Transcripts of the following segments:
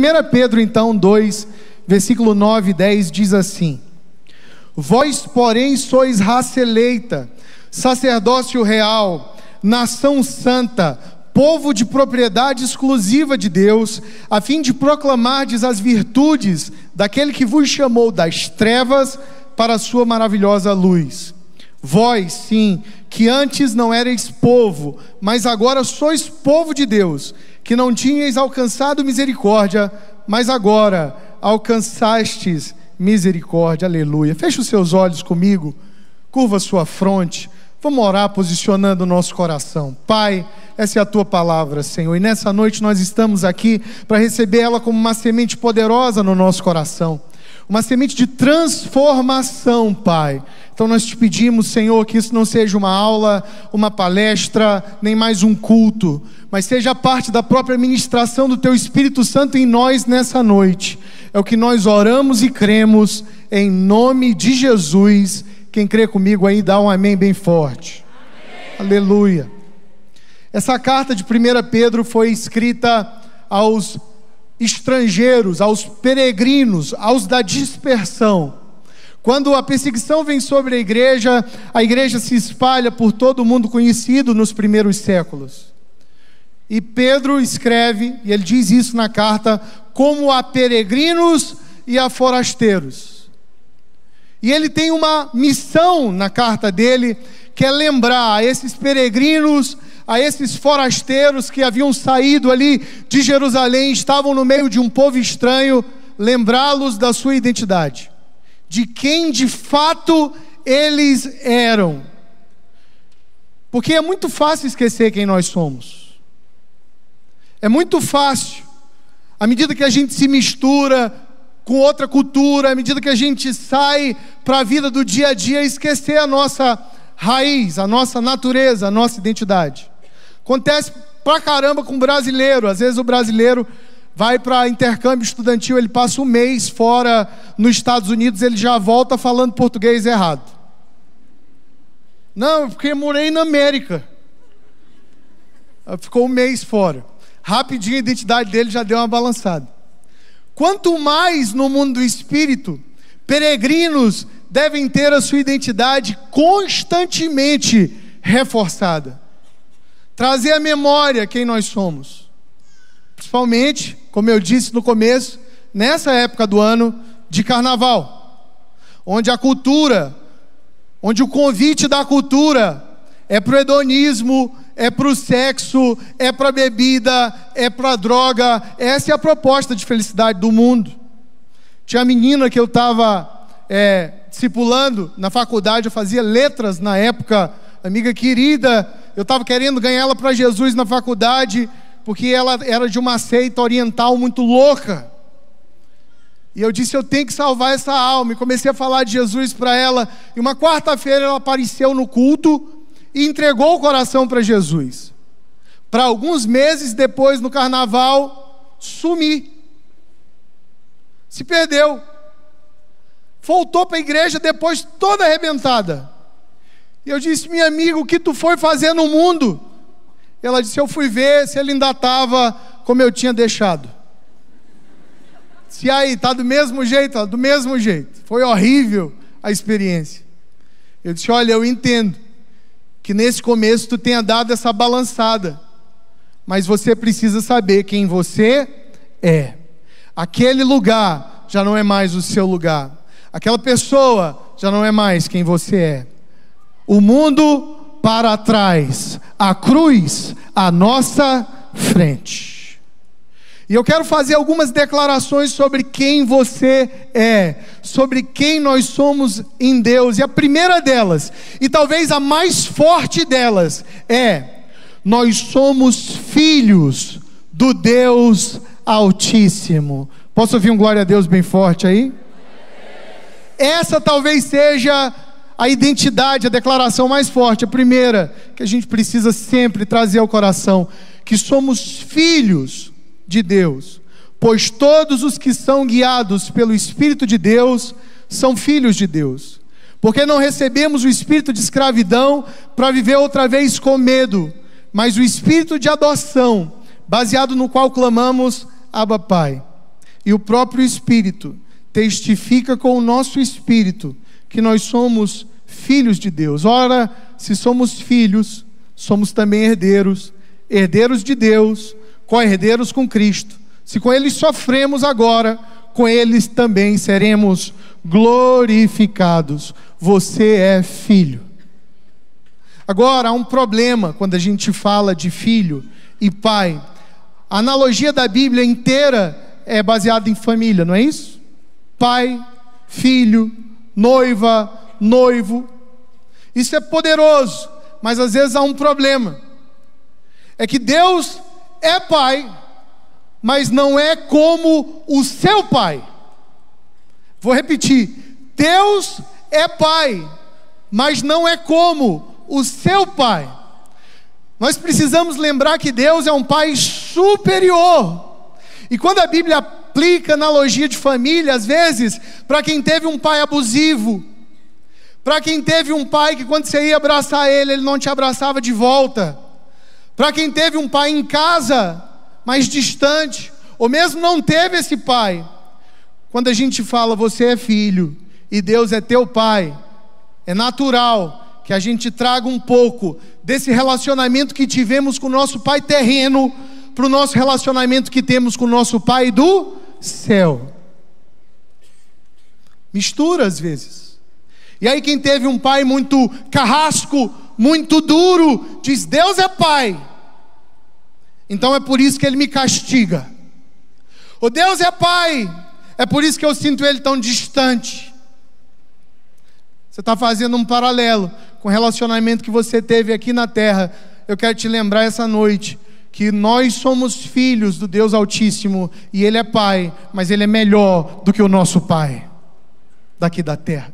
1 Pedro então 2, versículo 9 e 10 diz assim: vós porém sois raça eleita, sacerdócio real, nação santa, povo de propriedade exclusiva de Deus, a fim de proclamardes as virtudes daquele que vos chamou das trevas para a sua maravilhosa luz. Vós, sim, que antes não erais povo, mas agora sois povo de Deus, que não tinhais alcançado misericórdia, mas agora alcançastes misericórdia. Aleluia. Feche os seus olhos comigo, curva a sua fronte. Vamos orar posicionando o nosso coração. Pai, essa é a Tua palavra, Senhor, e nessa noite nós estamos aqui para receber ela como uma semente poderosa no nosso coração, uma semente de transformação, Pai. Então nós te pedimos, Senhor, que isso não seja uma aula, uma palestra, nem mais um culto, mas seja parte da própria ministração do Teu Espírito Santo em nós nessa noite. É o que nós oramos e cremos, em nome de Jesus. Quem crê comigo aí, dá um amém bem forte. Amém. Aleluia. Essa carta de 1 Pedro foi escrita aos estrangeiros, aos peregrinos, aos da dispersão. Quando a perseguição vem sobre a igreja se espalha por todo o mundo conhecido nos primeiros séculos. E Pedro escreve, e ele diz isso na carta, como a peregrinos e a forasteiros. E ele tem uma missão na carta dele, que é lembrar a esses peregrinos, a esses forasteiros que haviam saído ali de Jerusalém, estavam no meio de um povo estranho, lembrá-los da sua identidade, de quem de fato eles eram. Porque é muito fácil esquecer quem nós somos. É muito fácil, à medida que a gente se mistura com outra cultura, à medida que a gente sai para a vida do dia a dia, esquecer a nossa raiz, a nossa natureza, a nossa identidade. Acontece pra caramba com o brasileiro. Às vezes o brasileiro vai para intercâmbio estudantil, ele passa um mês fora nos Estados Unidos, ele já volta falando português errado. Não, porque morei na América. Ficou um mês fora. Rapidinho a identidade dele já deu uma balançada. Quanto mais no mundo do espírito, peregrinos devem ter a sua identidade constantemente reforçada. Trazer à memória quem nós somos. Principalmente, como eu disse no começo, nessa época do ano de carnaval, onde a cultura, onde o convite da cultura é para o hedonismo, é para o sexo, é para a bebida, é para a droga. Essa é a proposta de felicidade do mundo. Tinha a menina que eu estava discipulando na faculdade, eu fazia letras na época, amiga querida, eu estava querendo ganhar ela para Jesus na faculdade, porque ela era de uma seita oriental muito louca. E eu disse, eu tenho que salvar essa alma, e comecei a falar de Jesus para ela, e uma quarta-feira ela apareceu no culto, e entregou o coração para Jesus. Para alguns meses depois, no carnaval, sumi. Se perdeu. Voltou para a igreja depois toda arrebentada. E eu disse, minha amiga, o que tu foi fazer no mundo? Ela disse, eu fui ver se ele ainda estava como eu tinha deixado. Se aí, está do mesmo jeito? Ela, do mesmo jeito. Foi horrível a experiência. Eu disse, olha, eu entendo que nesse começo tu tenha dado essa balançada, mas você precisa saber quem você é. Aquele lugar já não é mais o seu lugar. Aquela pessoa já não é mais quem você é. O mundo para trás, a cruz à nossa frente. E eu quero fazer algumas declarações sobre quem você é, sobre quem nós somos em Deus. E a primeira delas, e talvez a mais forte delas, é: nós somos filhos do Deus Altíssimo. Posso ouvir um glória a Deus bem forte aí? Essa talvez seja a identidade, a declaração mais forte, a primeira, que a gente precisa sempre trazer ao coração, que somos filhos de Deus, pois todos os que são guiados pelo Espírito de Deus, são filhos de Deus, porque não recebemos o espírito de escravidão, para viver outra vez com medo, mas o espírito de adoção, baseado no qual clamamos, Abba Pai. e o próprio Espírito testifica com o nosso espírito que nós somos filhos de Deus. Ora, se somos filhos, somos também herdeiros, herdeiros de Deus, co-herdeiros com Cristo. Se com Ele sofremos agora, com Eles também seremos glorificados. Você é filho. Agora, há um problema quando a gente fala de filho e pai. A analogia da Bíblia inteira é baseada em família, não é isso? Pai, filho, noiva, noivo. Isso é poderoso, mas às vezes há um problema. É que Deus é pai, mas não é como o seu pai. Vou repetir. Deus é pai, mas não é como o seu pai. Nós precisamos lembrar que Deus é um pai superior. E quando a Bíblia aplica analogia de família, às vezes, para quem teve um pai abusivo, para quem teve um pai que quando você ia abraçar ele, ele não te abraçava de volta, para quem teve um pai em casa, mais distante, ou mesmo não teve esse pai, quando a gente fala você é filho e Deus é teu pai, é natural que a gente traga um pouco desse relacionamento que tivemos com o nosso pai terreno para o nosso relacionamento que temos com o nosso pai do céu. Mistura às vezes. E aí quem teve um pai muito carrasco, muito duro, diz Deus é pai, então é por isso que ele me castiga. O Deus é pai, é por isso que eu sinto ele tão distante. Você está fazendo um paralelo com o relacionamento que você teve aqui na terra. Eu quero te lembrar essa noite que nós somos filhos do Deus Altíssimo e Ele é pai, mas Ele é melhor do que o nosso pai daqui da terra.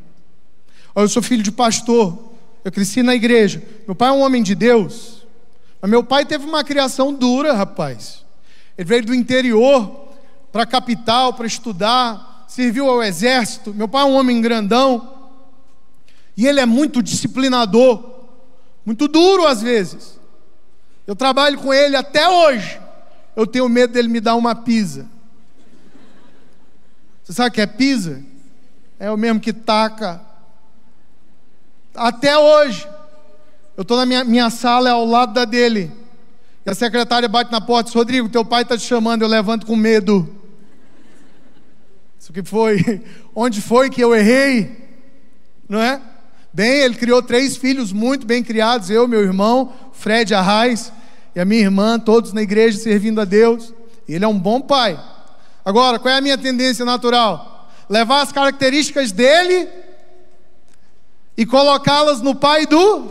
Eu sou filho de pastor, eu cresci na igreja. Meu pai é um homem de Deus, mas meu pai teve uma criação dura, rapaz. Ele veio do interior para a capital para estudar, serviu ao exército. Meu pai é um homem grandão e ele é muito disciplinador, muito duro às vezes. Eu trabalho com ele até hoje. Eu tenho medo dele me dar uma pisa. Você sabe o que é pisa? É o mesmo que taca. Até hoje. Eu estou na minha sala, é ao lado da dele. E a secretária bate na porta e diz: Rodrigo, teu pai está te chamando. Eu levanto com medo. Isso que foi? Onde foi que eu errei? Não é? Bem, ele criou 3 filhos muito bem criados. Eu, meu irmão, Fred Arraes e a minha irmã, todos na igreja servindo a Deus. E ele é um bom pai. Agora, qual é a minha tendência natural? Levar as características dele e colocá-las no pai do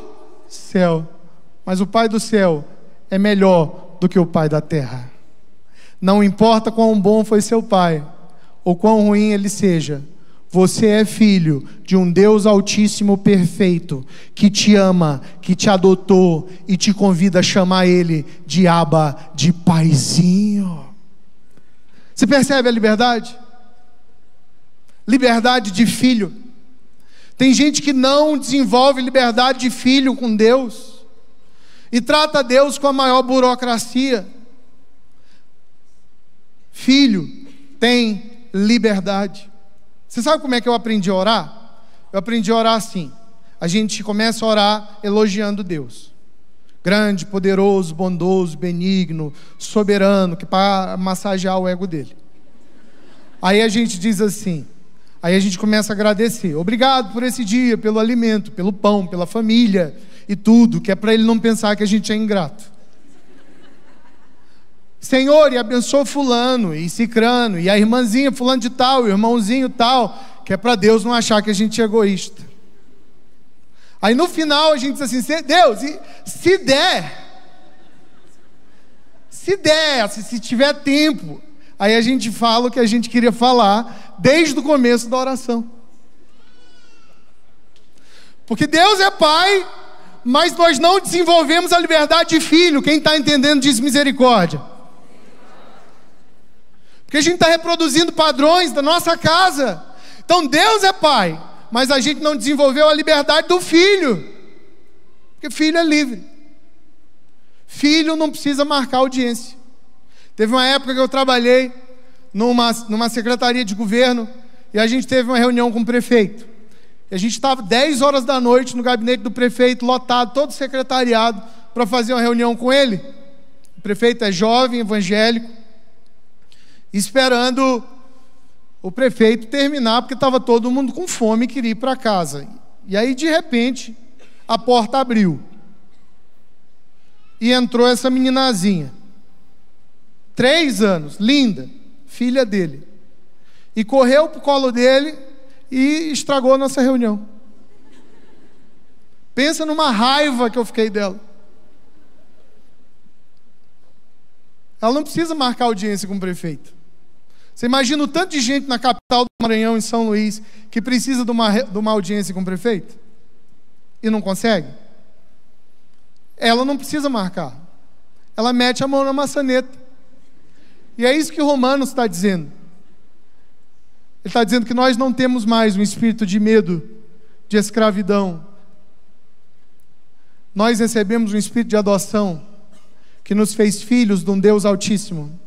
céu. Mas o pai do céu é melhor do que o pai da terra. Não importa quão bom foi seu pai ou quão ruim ele seja, você é filho de um Deus Altíssimo perfeito, que te ama, que te adotou e te convida a chamar Ele de Abba, de paizinho. Você percebe a liberdade? Liberdade de filho. Tem gente que não desenvolve liberdade de filho com Deus e trata Deus com a maior burocracia. Filho tem liberdade. Você sabe como é que eu aprendi a orar? Eu aprendi a orar assim. A gente começa a orar elogiando Deus. Grande, poderoso, bondoso, benigno, soberano, que para massagear o ego dele. Aí a gente diz assim, aí a gente começa a agradecer. Obrigado por esse dia, pelo alimento, pelo pão, pela família e tudo, que é para ele não pensar que a gente é ingrato. Senhor, e abençoa fulano, e cicrano, e a irmãzinha fulano de tal, o irmãozinho tal, que é para Deus não achar que a gente é egoísta. Aí no final a gente diz assim, Deus, se tiver tempo, aí a gente fala o que a gente queria falar desde o começo da oração. Porque Deus é pai, mas nós não desenvolvemos a liberdade de filho. Quem está entendendo diz misericórdia. Porque a gente está reproduzindo padrões da nossa casa. Então Deus é pai, mas a gente não desenvolveu a liberdade do filho. Porque filho é livre. Filho não precisa marcar audiência. Teve uma época que eu trabalhei numa secretaria de governo, e a gente teve uma reunião com o prefeito. E a gente estava 10 horas da noite no gabinete do prefeito, lotado, todo o secretariado, para fazer uma reunião com ele. O prefeito é jovem, evangélico, esperando o prefeito terminar, porque estava todo mundo com fome e queria ir para casa. E aí, de repente, a porta abriu. E entrou essa meninazinha. 3 anos, linda, filha dele. E correu para o colo dele e estragou a nossa reunião. Pensa numa raiva que eu fiquei dela. Ela não precisa marcar audiência com o prefeito. Você imagina o tanto de gente na capital do Maranhão, em São Luís, que precisa de uma audiência com o prefeito e não consegue? Ela não precisa marcar. Ela mete a mão na maçaneta. E é isso que Romanos está dizendo. Ele está dizendo que nós não temos mais um espírito de medo, de escravidão. Nós recebemos um espírito de adoção, que nos fez filhos de um Deus Altíssimo.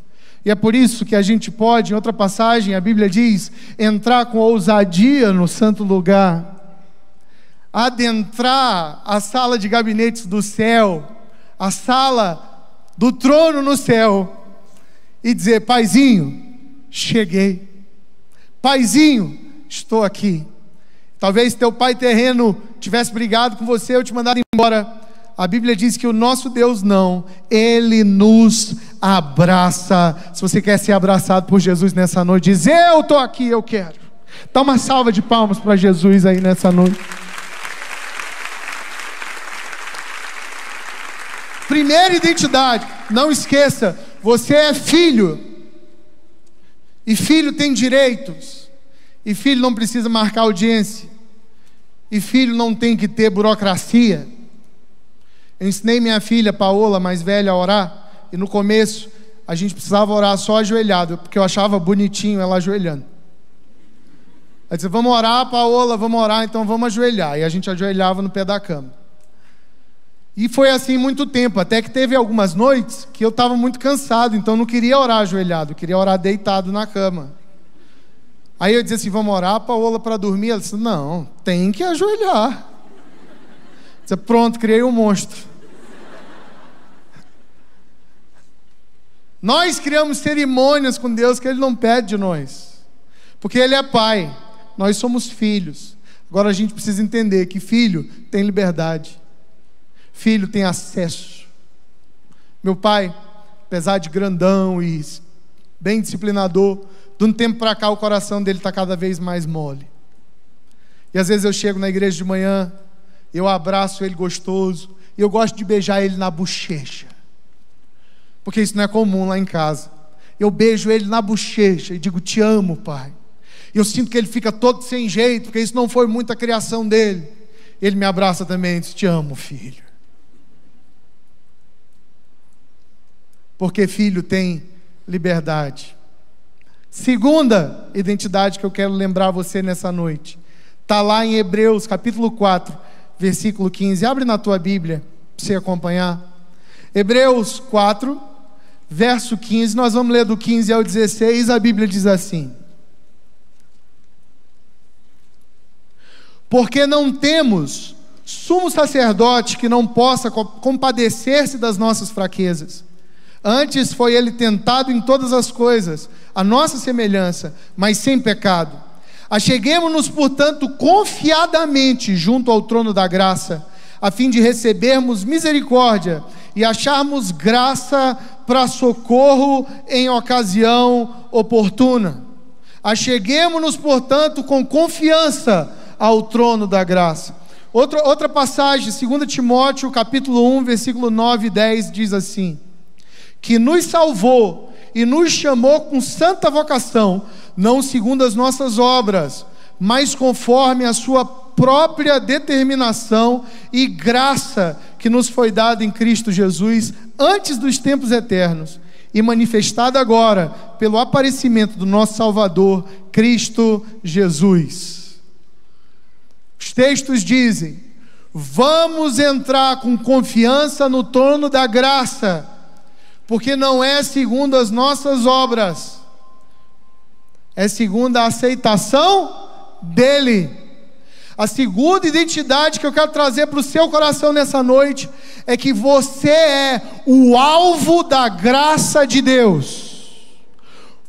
E é por isso que a gente pode, em outra passagem, a Bíblia diz, entrar com ousadia no santo lugar, adentrar a sala de gabinetes do céu, a sala do trono no céu, e dizer: Paizinho, cheguei. Paizinho, estou aqui. Talvez teu pai terreno tivesse brigado com você ou te mandado embora. A Bíblia diz que o nosso Deus não, Ele nos abraça. Se você quer ser abraçado por Jesus nessa noite, diz: eu estou aqui, eu quero. Dá uma salva de palmas para Jesus aí nessa noite. Primeira identidade, não esqueça, você é filho. E filho tem direitos. E filho não precisa marcar audiência. E filho não tem que ter burocracia. Eu ensinei minha filha, Paola, mais velha, a orar. E no começo, a gente precisava orar só ajoelhado, porque eu achava bonitinho ela ajoelhando. Aí disse: vamos orar, Paola, vamos orar, então vamos ajoelhar. E a gente ajoelhava no pé da cama. E foi assim muito tempo, até que teve algumas noites que eu estava muito cansado, então não queria orar ajoelhado, eu queria orar deitado na cama. Aí eu dizia assim: vamos orar, Paola, para dormir? Ela disse: não, tem que ajoelhar. Eu disse: pronto, criei um monstro. Nós criamos cerimônias com Deus que Ele não pede de nós, porque Ele é Pai, nós somos filhos. Agora a gente precisa entender que filho tem liberdade, filho tem acesso. Meu pai, apesar de grandão e bem disciplinador, de um tempo para cá o coração dele está cada vez mais mole. E às vezes eu chego na igreja de manhã, eu abraço ele gostoso, e eu gosto de beijar ele na bochecha, porque isso não é comum lá em casa. Eu beijo ele na bochecha e digo: te amo, pai. E eu sinto que ele fica todo sem jeito, porque isso não foi muita criação dele. Ele me abraça também e diz: te amo, filho. Porque filho tem liberdade. Segunda identidade que eu quero lembrar você nessa noite, está lá em Hebreus capítulo 4, versículo 15. Abre na tua Bíblia para você acompanhar. Hebreus 4, verso 15. Nós vamos ler do 15 ao 16. A Bíblia diz assim: porque não temos sumo sacerdote que não possa compadecer-se das nossas fraquezas. Antes foi ele tentado em todas as coisas, a nossa semelhança, mas sem pecado. Acheguemo-nos, portanto, confiadamente junto ao trono da graça, a fim de recebermos misericórdia e acharmos graça para socorro em ocasião oportuna. Acheguemo-nos, portanto, com confiança ao trono da graça. Outra passagem, 2 Timóteo, capítulo 1, versículo 9 e 10, diz assim: que nos salvou e nos chamou com santa vocação, não segundo as nossas obras, mas conforme a sua própria determinação e graça que nos foi dada em Cristo Jesus antes dos tempos eternos e manifestada agora pelo aparecimento do nosso Salvador, Cristo Jesus. Os textos dizem: vamos entrar com confiança no trono da graça, porque não é segundo as nossas obras, é segundo a aceitação dele. A segunda identidade que eu quero trazer para o seu coração nessa noite é que você é o alvo da graça de Deus.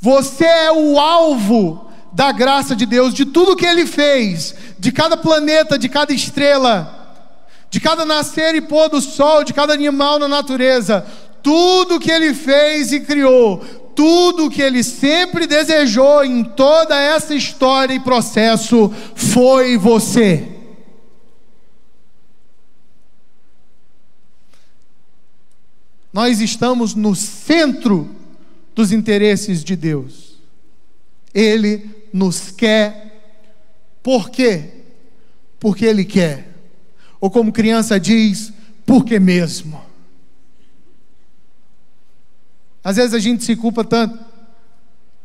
Você é o alvo da graça de Deus, de tudo que Ele fez, de cada planeta, de cada estrela, de cada nascer e pôr do sol, de cada animal na natureza. Tudo que Ele fez e criou, tudo que Ele sempre desejou em toda essa história e processo foi você. Nós estamos no centro dos interesses de Deus. Ele nos quer. Por quê? Porque Ele quer. Ou como criança diz, porque mesmo. Às vezes a gente se culpa tanto.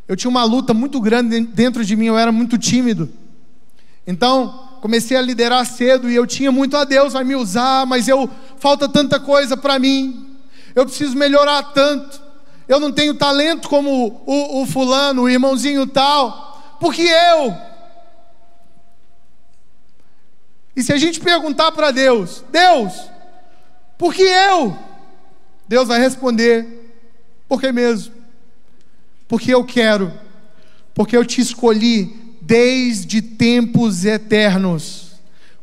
Eu tinha uma luta muito grande dentro de mim, eu era muito tímido. Então, comecei a liderar cedo e eu tinha muito, Deus vai me usar, mas falta tanta coisa para mim. Eu preciso melhorar tanto. Eu não tenho talento como o fulano, o irmãozinho tal. Porque eu. E se a gente perguntar para Deus, por que eu? Deus vai responder, por que mesmo? Porque eu quero, porque eu te escolhi desde tempos eternos,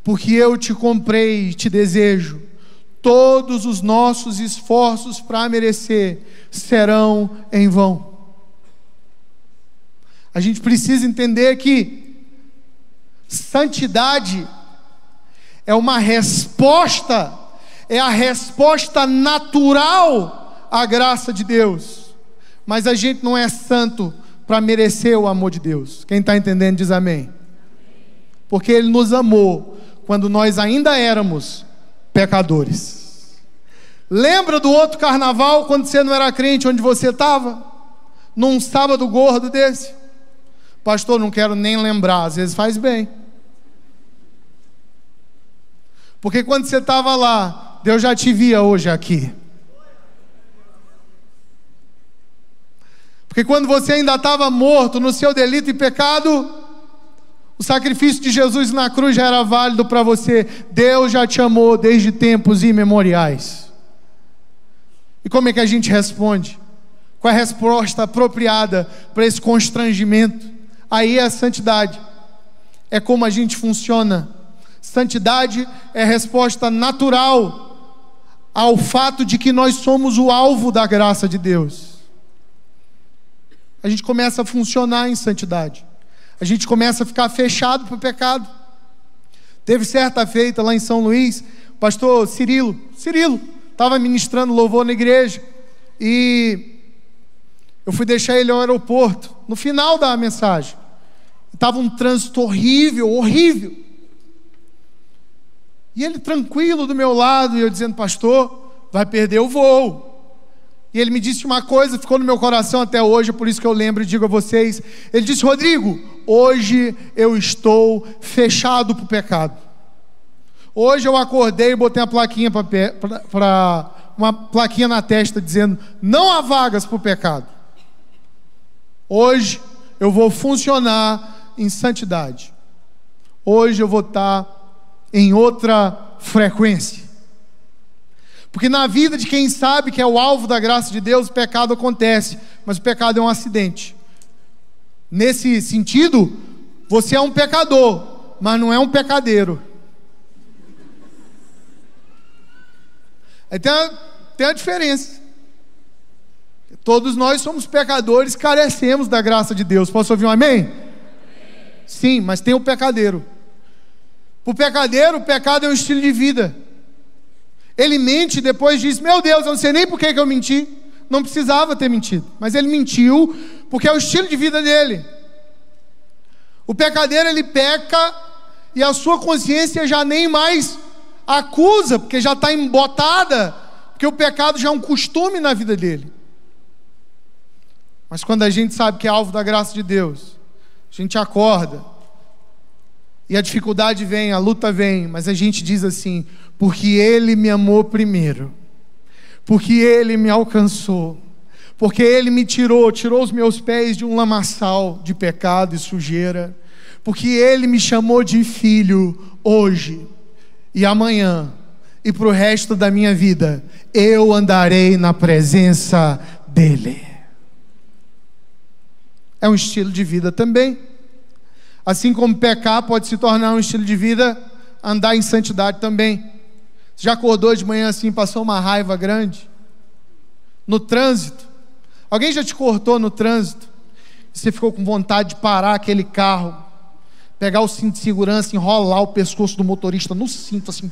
porque eu te comprei e te desejo. Todos os nossos esforços para merecer serão em vão. A gente precisa entender que santidade é uma resposta, é a resposta natural à graça de Deus. Mas a gente não é santo para merecer o amor de Deus. Quem está entendendo diz amém. Porque Ele nos amou quando nós ainda éramos pecadores. Lembra do outro carnaval, quando você não era crente, onde você estava? Num sábado gordo desse? Pastor, não quero nem lembrar, às vezes faz bem. Porque quando você estava lá, Deus já te via hoje aqui. Porque quando você ainda estava morto no seu delito e pecado, o sacrifício de Jesus na cruz já era válido para você. Deus já te amou desde tempos imemoriais. E como é que a gente responde? Qual é a resposta apropriada para esse constrangimento? Aí é a santidade. É como a gente funciona. Santidade é a resposta natural ao fato de que nós somos o alvo da graça de Deus. A gente começa a funcionar em santidade. A gente começa a ficar fechado para o pecado. Teve certa feita lá em São Luís, o pastor Cirilo estava ministrando louvor na igreja, e eu fui deixar ele ao aeroporto, no final da mensagem, estava um trânsito horrível, e ele tranquilo do meu lado, e eu dizendo, pastor, vai perder o voo. E ele me disse uma coisa, ficou no meu coração até hoje, por isso que eu lembro e digo a vocês. Ele disse, Rodrigo, hoje eu estou fechado para o pecado. Hoje eu acordei e botei uma plaquinha na testa dizendo, não há vagas para o pecado. Hoje eu vou funcionar em santidade. Hoje eu vou estar em outra frequência. Porque na vida de quem sabe que é o alvo da graça de Deus, o pecado acontece, mas o pecado é um acidente. Nesse sentido, você é um pecador, mas não é um pecadeiro. Aí tem a diferença. Todos nós somos pecadores, carecemos da graça de Deus. Posso ouvir um amém? Sim, mas tem o pecadeiro. Para o pecadeiro, o pecado é um estilo de vida. Ele mente e depois diz, meu Deus, eu não sei nem por que eu menti. Não precisava ter mentido, mas ele mentiu porque é o estilo de vida dele. O pecadeiro, ele peca e a sua consciência já nem mais acusa, porque já está embotada, porque o pecado já é um costume na vida dele. Mas quando a gente sabe que é alvo da graça de Deus, a gente acorda, e a dificuldade vem, a luta vem, mas a gente diz assim, porque Ele me amou primeiro, porque Ele me alcançou, porque Ele me tirou os meus pés de um lamaçal de pecado e sujeira, porque Ele me chamou de filho hoje e amanhã e para o resto da minha vida, eu andarei na presença dEle. É um estilo de vida também. Assim como pecar pode se tornar um estilo de vida, andar em santidade também. Você já acordou de manhã assim, passou uma raiva grande? No trânsito? Alguém já te cortou no trânsito? Você ficou com vontade de parar aquele carro, pegar o cinto de segurança, enrolar o pescoço do motorista no cinto assim,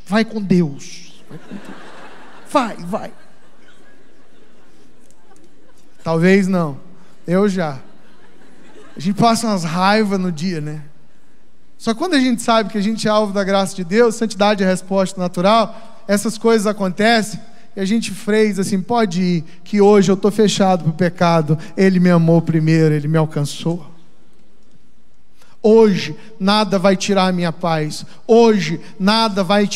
vai com Deus. Vai. Talvez não, eu já. A gente passa umas raivas no dia, né? Só que quando a gente sabe que a gente é alvo da graça de Deus, santidade é a resposta natural, essas coisas acontecem, e a gente freia assim, pode ir, que hoje eu estou fechado para o pecado, Ele me amou primeiro, Ele me alcançou. Hoje nada vai tirar a minha paz, hoje nada vai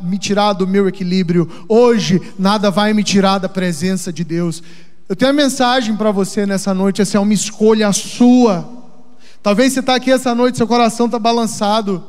me tirar do meu equilíbrio, hoje nada vai me tirar da presença de Deus. Eu tenho uma mensagem para você nessa noite, essa é uma escolha sua. Talvez você está aqui essa noite, seu coração está balançado.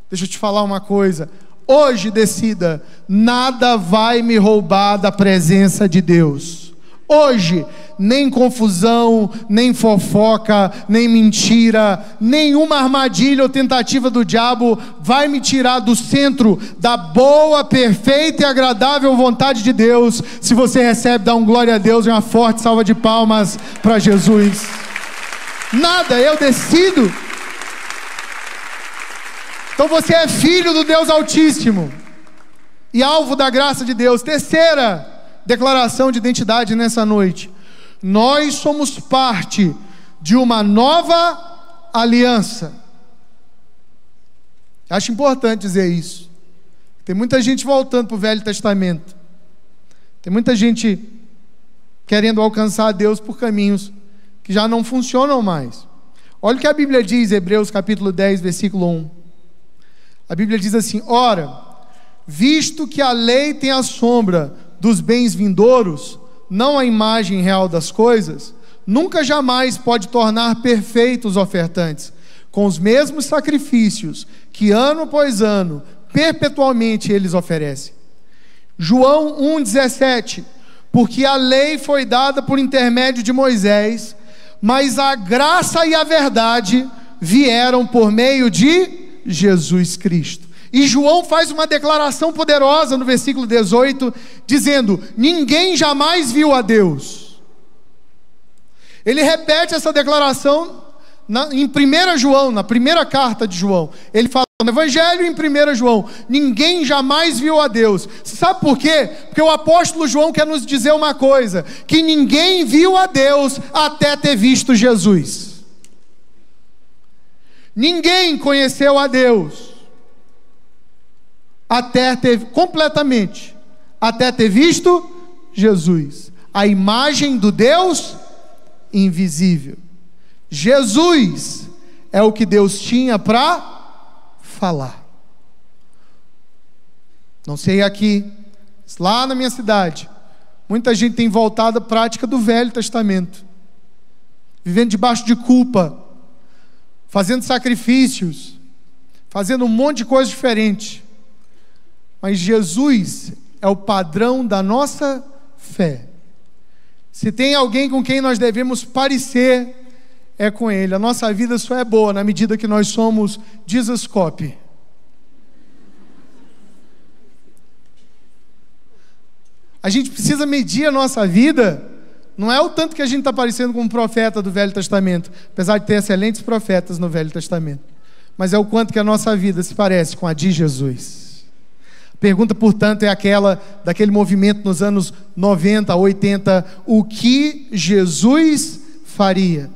Deixa eu te falar uma coisa, hoje decida, nada vai me roubar da presença de Deus. Hoje, nem confusão, nem fofoca, nem mentira, nenhuma armadilha ou tentativa do diabo vai me tirar do centro da boa, perfeita e agradável vontade de Deus. Se você recebe, dá um glória a Deus e uma forte salva de palmas para Jesus. Nada, eu decido. Então você é filho do Deus Altíssimo e alvo da graça de Deus. Terceira declaração de identidade nessa noite: nós somos parte de uma nova aliança. Acho importante dizer isso. Tem muita gente voltando para o Velho Testamento. Tem muita gente querendo alcançar a Deus por caminhos que já não funcionam mais. Olha o que a Bíblia diz, Hebreus capítulo 10, versículo 1. A Bíblia diz assim: ora, visto que a lei tem a sombra dos bens vindouros, não a imagem real das coisas, nunca jamais pode tornar perfeitos os ofertantes, com os mesmos sacrifícios que ano após ano, perpetualmente eles oferecem. João 1,17, porque a lei foi dada por intermédio de Moisés, mas a graça e a verdade vieram por meio de Jesus Cristo. E João faz uma declaração poderosa no versículo 18, dizendo: ninguém jamais viu a Deus. Ele repete essa declaração em 1 João, na primeira carta de João. Ele fala no Evangelho em 1 João: ninguém jamais viu a Deus. Sabe por quê? Porque o apóstolo João quer nos dizer uma coisa: que ninguém viu a Deus até ter visto Jesus. Ninguém conheceu a Deus até ter completamente, até ter visto Jesus, a imagem do Deus invisível. Jesus é o que Deus tinha para falar. Não sei aqui, lá na minha cidade, muita gente tem voltado à prática do Velho Testamento, vivendo debaixo de culpa, fazendo sacrifícios, fazendo um monte de coisa diferente. Mas Jesus é o padrão da nossa fé. Se tem alguém com quem nós devemos parecer, é com Ele. A nossa vida só é boa na medida que nós somos Jesus copy. A gente precisa medir a nossa vida, não é o tanto que a gente está parecendo com um profeta do Velho Testamento, apesar de ter excelentes profetas no Velho Testamento, mas é o quanto que a nossa vida se parece com a de Jesus. A pergunta, portanto, é aquela daquele movimento nos anos 90, 80, o que Jesus faria?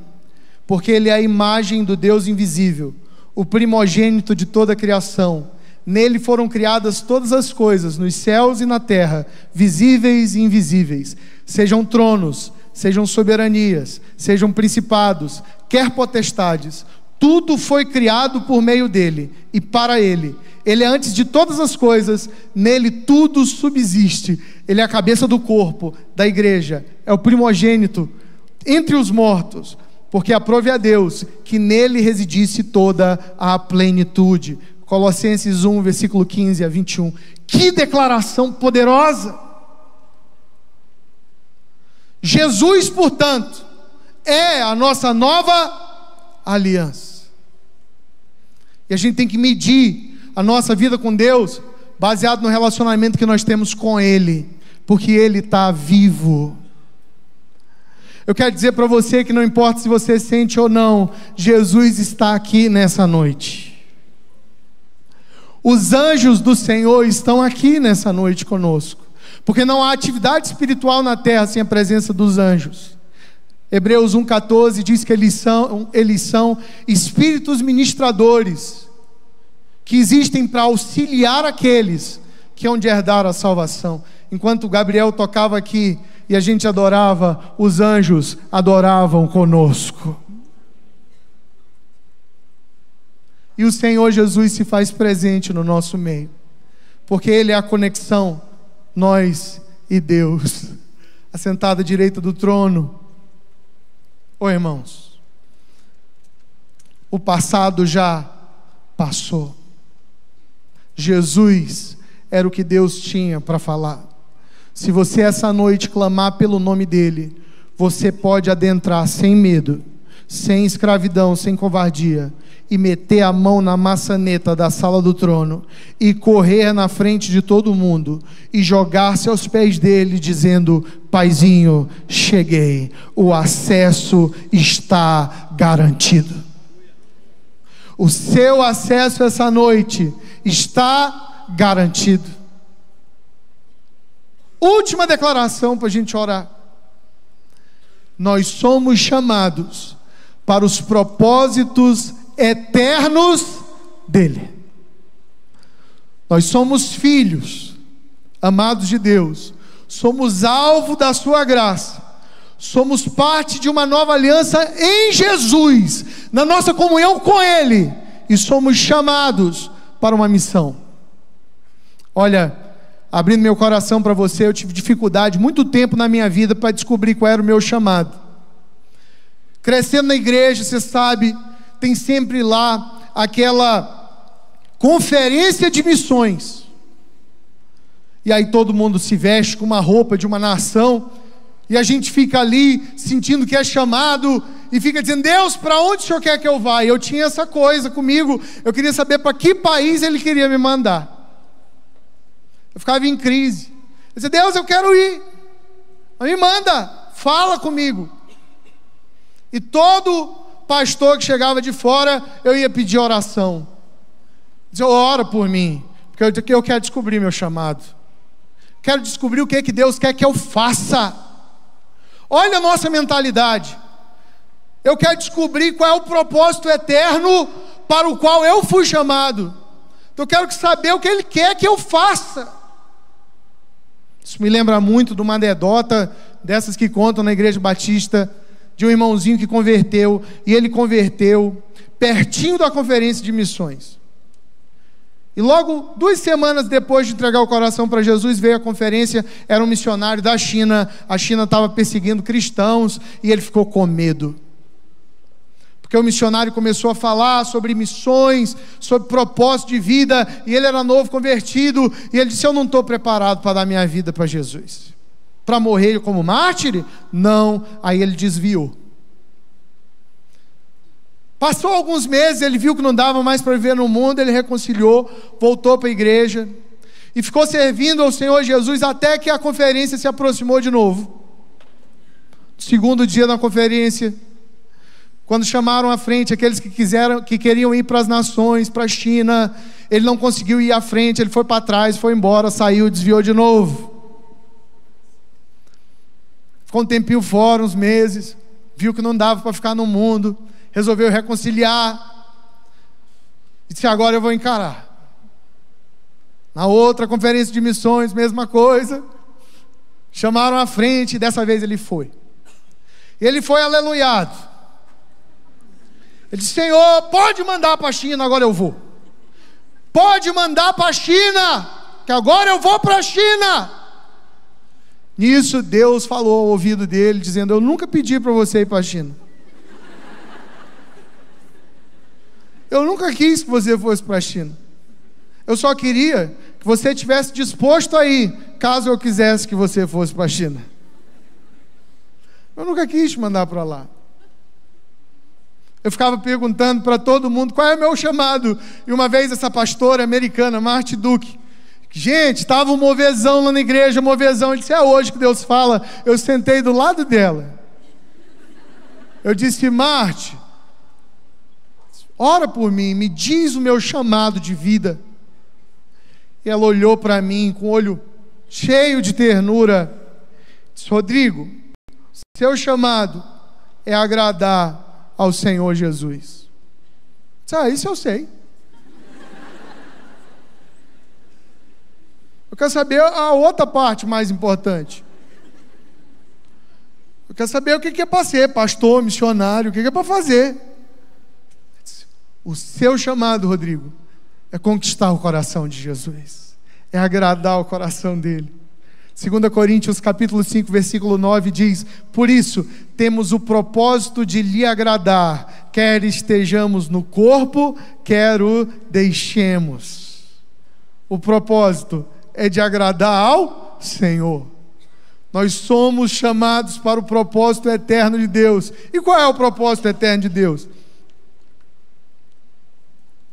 Porque Ele é a imagem do Deus invisível, o primogênito de toda a criação. Nele foram criadas todas as coisas, nos céus e na terra, visíveis e invisíveis, sejam tronos, sejam soberanias, sejam principados, quer potestades, tudo foi criado por meio dele e para ele. Ele é antes de todas as coisas, nele tudo subsiste. Ele é a cabeça do corpo, da igreja, é o primogênito entre os mortos, porque aprove a Deus que nele residisse toda a plenitude. Colossenses 1, versículo 15 a 21. Que declaração poderosa! Jesus, portanto, é a nossa nova aliança. E a gente tem que medir a nossa vida com Deus baseado no relacionamento que nós temos com Ele, porque Ele está vivo. Eu quero dizer para você que não importa se você sente ou não, Jesus está aqui nessa noite. Os anjos do Senhor estão aqui nessa noite conosco, porque não há atividade espiritual na terra sem a presença dos anjos. Hebreus 1,14 diz que eles são espíritos ministradores, que existem para auxiliar aqueles que hão de herdar a salvação. Enquanto Gabriel tocava aqui e a gente adorava, os anjos adoravam conosco. E o Senhor Jesus se faz presente no nosso meio, porque Ele é a conexão, nós e Deus, assentado à direita do trono. Irmãos, o passado já passou. Jesus era o que Deus tinha para falar. Se você essa noite clamar pelo nome dEle, você pode adentrar sem medo, sem escravidão, sem covardia, e meter a mão na maçaneta da sala do trono, e correr na frente de todo mundo, e jogar-se aos pés dele, dizendo: Paizinho, cheguei, o acesso está garantido. O seu acesso essa noite está garantido. Última declaração para a gente orar. Nós somos chamados para os propósitos eternos dEle. Nós somos filhos amados de Deus, somos alvo da sua graça, somos parte de uma nova aliança em Jesus, na nossa comunhão com Ele, e somos chamados para uma missão. Olha, abrindo meu coração para você, eu tive dificuldade muito tempo na minha vida para descobrir qual era o meu chamado. Crescendo na igreja, você sabe, tem sempre lá aquela conferência de missões, e aí todo mundo se veste com uma roupa de uma nação, e a gente fica ali sentindo que é chamado, e fica dizendo: Deus, para onde o Senhor quer que eu vá? E eu tinha essa coisa comigo, eu queria saber para que país Ele queria me mandar. Eu ficava em crise, eu dizia: Deus, eu quero ir, me manda, fala comigo. E todo pastor que chegava de fora, eu ia pedir oração, dizia: ora por mim, porque eu quero descobrir meu chamado, quero descobrir o que é que Deus quer que eu faça. Olha a nossa mentalidade. Eu quero descobrir qual é o propósito eterno para o qual eu fui chamado. Então eu quero saber o que Ele quer que eu faça. Isso me lembra muito de uma anedota dessas que contam na igreja batista, de um irmãozinho que converteu, e ele converteu pertinho da conferência de missões. E logo 2 semanas depois de entregar o coração para Jesus, veio a conferência, era um missionário da China, a China estava perseguindo cristãos, e ele ficou com medo. Porque o missionário começou a falar sobre missões, sobre propósito de vida, e ele era novo convertido, e ele disse: eu não estou preparado para dar minha vida para Jesus. Para morrer como mártir? Não. Aí ele desviou. Passou alguns meses, ele viu que não dava mais para viver no mundo, ele reconciliou, voltou para a igreja, e ficou servindo ao Senhor Jesus, até que a conferência se aproximou de novo. Segundo dia da conferência, quando chamaram à frente aqueles que queriam ir para as nações, para a China, ele não conseguiu ir à frente, ele foi para trás, foi embora, saiu, desviou de novo. Ficou um tempinho fora, uns meses, viu que não dava para ficar no mundo, resolveu reconciliar, e disse: agora eu vou encarar. Na outra conferência de missões, mesma coisa, chamaram à frente, e dessa vez ele foi. E ele foi aleluiado. Ele disse: Senhor, pode mandar para a China, agora eu vou. pode mandar para a China, que agora eu vou para a China. Nisso Deus falou ao ouvido dele, dizendo: eu nunca pedi para você ir para a China. Eu nunca quis que você fosse para a China. Eu só queria que você estivesse disposto a ir, caso eu quisesse que você fosse para a China. Eu nunca quis te mandar para lá. Eu ficava perguntando para todo mundo qual é o meu chamado. E uma vez essa pastora americana, Marty Duke, gente, estava um movezão lá na igreja, movezão. Ele disse: é hoje que Deus fala. Eu sentei do lado dela. Eu disse: Marty, ora por mim, me diz o meu chamado de vida. E ela olhou para mim com o olho cheio de ternura. Disse: Rodrigo, seu chamado é agradar ao Senhor Jesus. Disse: isso eu sei. Eu quero saber a outra parte mais importante. Eu quero saber o que é para ser pastor, missionário, o que é para fazer. O seu chamado, Rodrigo, é conquistar o coração de Jesus, é agradar o coração dele. 2 Coríntios capítulo 5, versículo 9 diz: por isso temos o propósito de lhe agradar, quer estejamos no corpo, quer o deixemos. O propósito é de agradar ao Senhor. Nós somos chamados para o propósito eterno de Deus. E qual é o propósito eterno de Deus?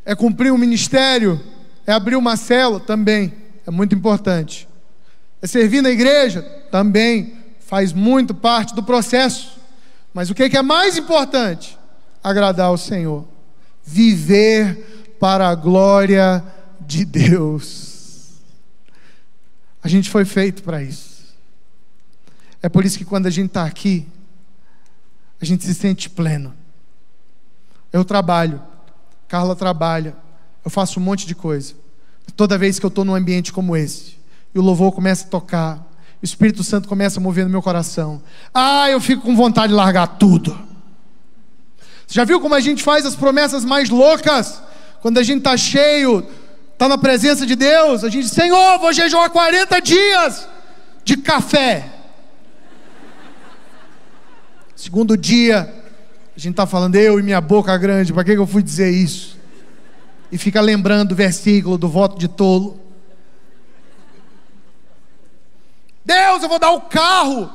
É cumprir um ministério? É abrir uma célula? Também, é muito importante. É servir na igreja? Também, faz muito parte do processo. Mas o que é mais importante? Agradar ao Senhor. Viver para a glória de Deus. A gente foi feito para isso. É por isso que quando a gente está aqui, a gente se sente pleno. Eu trabalho, Carla trabalha, eu faço um monte de coisa. Toda vez que eu estou num ambiente como esse, e o louvor começa a tocar, o Espírito Santo começa a mover no meu coração, eu fico com vontade de largar tudo. Você já viu como a gente faz as promessas mais loucas? Quando a gente está cheio, está na presença de Deus, a gente diz: Senhor, vou jejuar 40 dias de café. Segundo dia, a gente está falando: eu e minha boca grande, para que eu fui dizer isso? E fica lembrando o versículo do voto de tolo. Deus, eu vou dar o carro.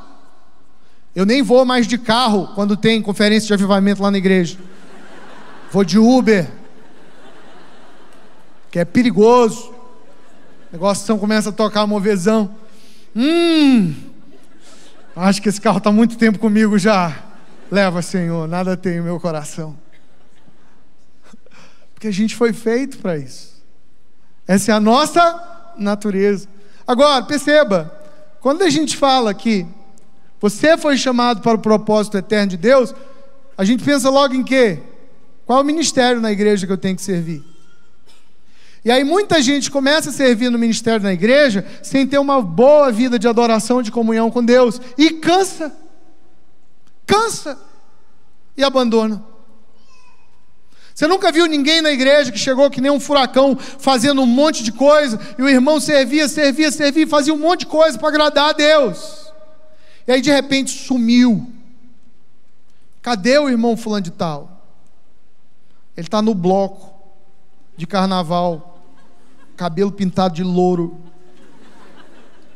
Eu nem vou mais de carro quando tem conferência de avivamento lá na igreja. Vou de Uber, que é perigoso. O negócio começa a tocar movezão. Acho que esse carro está muito tempo comigo já. Leva, Senhor, nada tem no meu coração. Porque a gente foi feito para isso. Essa é a nossa natureza. Agora, perceba, quando a gente fala que você foi chamado para o propósito eterno de Deus, a gente pensa logo em quê? Qual é o ministério na igreja que eu tenho que servir? E aí muita gente começa a servir no ministério na igreja sem ter uma boa vida de adoração, de comunhão com Deus, e cansa e abandona. Você nunca viu ninguém na igreja que chegou que nem um furacão fazendo um monte de coisa, e o irmão servia, fazia um monte de coisa para agradar a Deus, e aí de repente sumiu. Cadê o irmão fulano de tal? Ele está no bloco de carnaval, cabelo pintado de louro,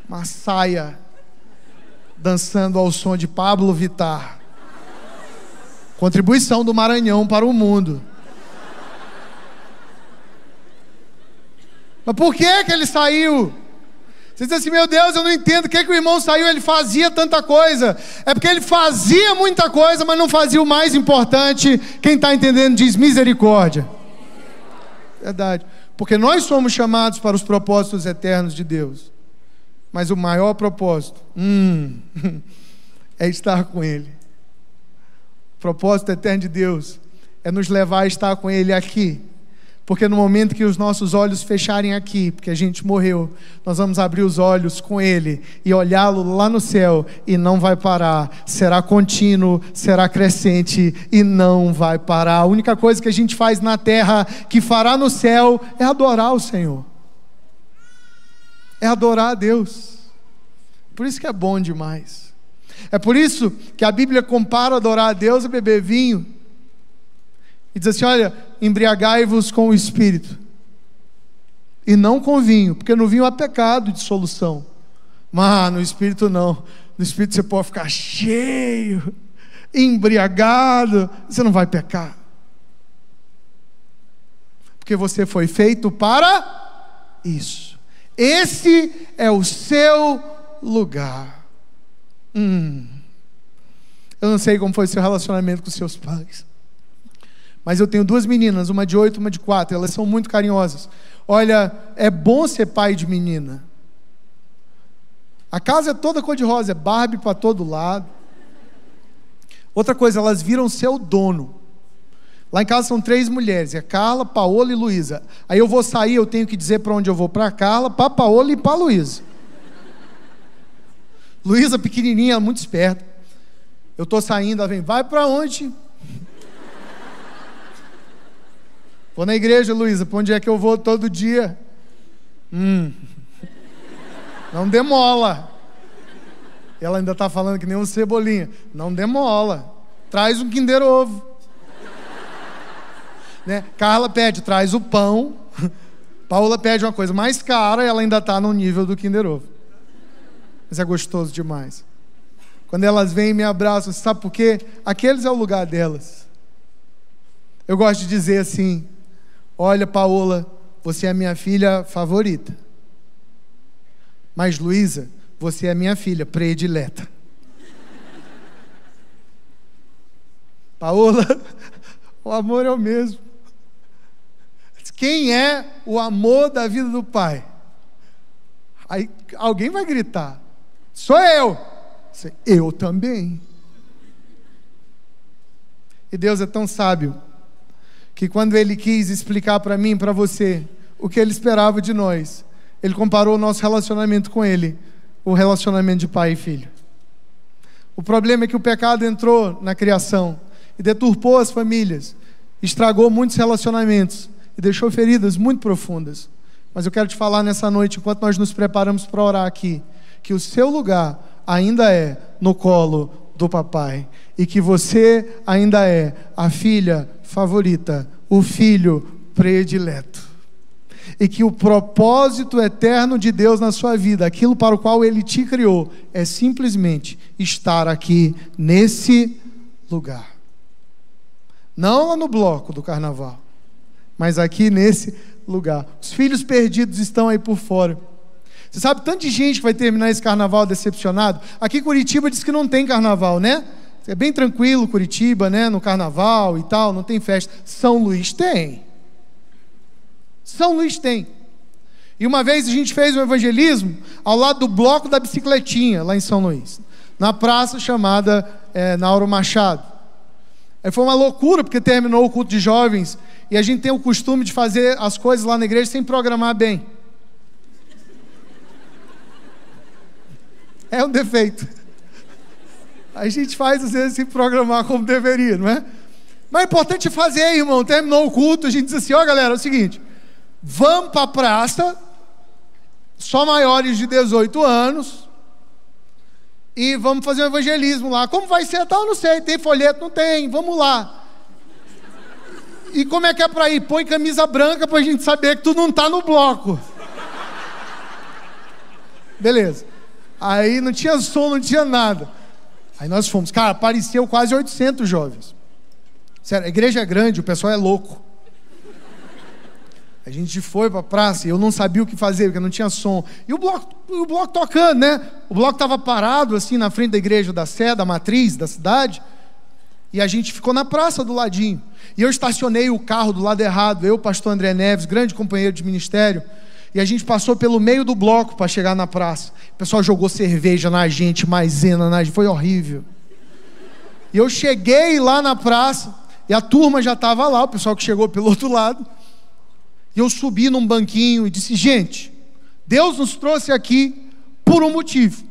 uma saia, dançando ao som de Pablo Vittar. Contribuição do Maranhão para o mundo. Mas por que ele saiu? Você diz assim: meu Deus, eu não entendo por que o irmão saiu, ele fazia tanta coisa. É porque ele fazia muita coisa, mas não fazia o mais importante. Quem está entendendo diz misericórdia. Verdade. Porque nós somos chamados para os propósitos eternos de Deus. Mas o maior propósito é estar com Ele. O propósito eterno de Deus é nos levar a estar com Ele aqui, Porque no momento que os nossos olhos fecharem aqui, porque a gente morreu, nós vamos abrir os olhos com Ele e olhá-lo lá no céu, e não vai parar, será contínuo, será crescente e não vai parar. A única coisa que a gente faz na terra que fará no céu é adorar o Senhor, é adorar a Deus. Por isso que é bom demais. É por isso que a Bíblia compara adorar a Deus a beber vinho. E diz assim: olha, embriagai-vos com o Espírito, e não com vinho, porque no vinho há pecado e dissolução. Mas no Espírito não. No Espírito você pode ficar cheio, embriagado, você não vai pecar. Porque você foi feito para isso. Esse é o seu lugar. Eu não sei como foi o seu relacionamento com seus pais, mas eu tenho 2 meninas, uma de 8, uma de 4. Elas são muito carinhosas. Olha, é bom ser pai de menina. A casa é toda cor-de-rosa, é Barbie para todo lado. Outra coisa, elas viram seu dono. Lá em casa são 3 mulheres, é Carla, Paola e Luísa. Aí eu vou sair, eu tenho que dizer para onde eu vou: para Carla, para Paola e para Luísa. Luísa pequenininha, muito esperta. Eu estou saindo, ela vem: vai para onde? Vou na igreja, Luísa. Para onde é que eu vou todo dia? Não demola. Ela ainda está falando que nem um Cebolinha. Não demola. Traz um Kinder Ovo. Né? Carla pede: traz o pão. Paola pede uma coisa mais cara, e ela ainda está no nível do Kinder Ovo. Mas é gostoso demais. Quando elas vêm e me abraçam, sabe por quê? Aqueles é o lugar delas. Eu gosto de dizer assim: olha, Paola, você é a minha filha favorita. Mas, Luísa, você é a minha filha predileta. Paola, o amor é o mesmo. Quem é o amor da vida do pai? Aí alguém vai gritar: sou eu. Eu também. E Deus é tão sábio que quando Ele quis explicar para mim e para você o que Ele esperava de nós, Ele comparou o nosso relacionamento com Ele, o relacionamento de pai e filho. O problema é que o pecado entrou na criação e deturpou as famílias, estragou muitos relacionamentos e deixou feridas muito profundas. Mas eu quero te falar nessa noite, enquanto nós nos preparamos para orar aqui, que o seu lugar ainda é no colo do papai, e que você ainda é a filha favorita, o filho predileto, e que o propósito eterno de Deus na sua vida, aquilo para o qual Ele te criou, é simplesmente estar aqui nesse lugar. Não lá no bloco do carnaval, mas aqui nesse lugar. Os filhos perdidos estão aí por fora. Você sabe tanto de gente que vai terminar esse carnaval decepcionado? Aqui em Curitiba diz que não tem carnaval, né? É bem tranquilo Curitiba, né? No carnaval e tal, não tem festa. São Luís tem. São Luís tem. E uma vez a gente fez um evangelismo ao lado do bloco da bicicletinha, lá em São Luís, na praça chamada Nauro Machado. Aí foi uma loucura, porque terminou o culto de jovens, e a gente tem o costume de fazer as coisas lá na igreja sem programar bem. É um defeito. A gente faz às vezes sem programar como deveria, não é? Mas é importante fazer, irmão. Terminou o culto, a gente diz assim: ó, galera, é o seguinte, vamos para a praça, só maiores de 18 anos, e vamos fazer um evangelismo lá. Como vai ser? Tal, não sei, tem folheto? Não tem, vamos lá. E como é que é para ir? Põe camisa branca para a gente saber que tu não está no bloco. Beleza. Aí não tinha som, não tinha nada. Aí nós fomos. Cara, apareceu quase 800 jovens. Sério, a igreja é grande, o pessoal é louco. A gente foi para a praça e eu não sabia o que fazer, porque não tinha som. E o bloco tocando, né? O bloco estava parado assim na frente da igreja da Sé, da matriz da cidade. E a gente ficou na praça do ladinho. E eu estacionei o carro do lado errado. Eu, pastor André Neves, grande companheiro de ministério. E a gente passou pelo meio do bloco para chegar na praça. O pessoal jogou cerveja na gente, maisena na gente. Foi horrível. E eu cheguei lá na praça e a turma já estava lá, o pessoal que chegou pelo outro lado. E eu subi num banquinho e disse: gente, Deus nos trouxe aqui por um motivo,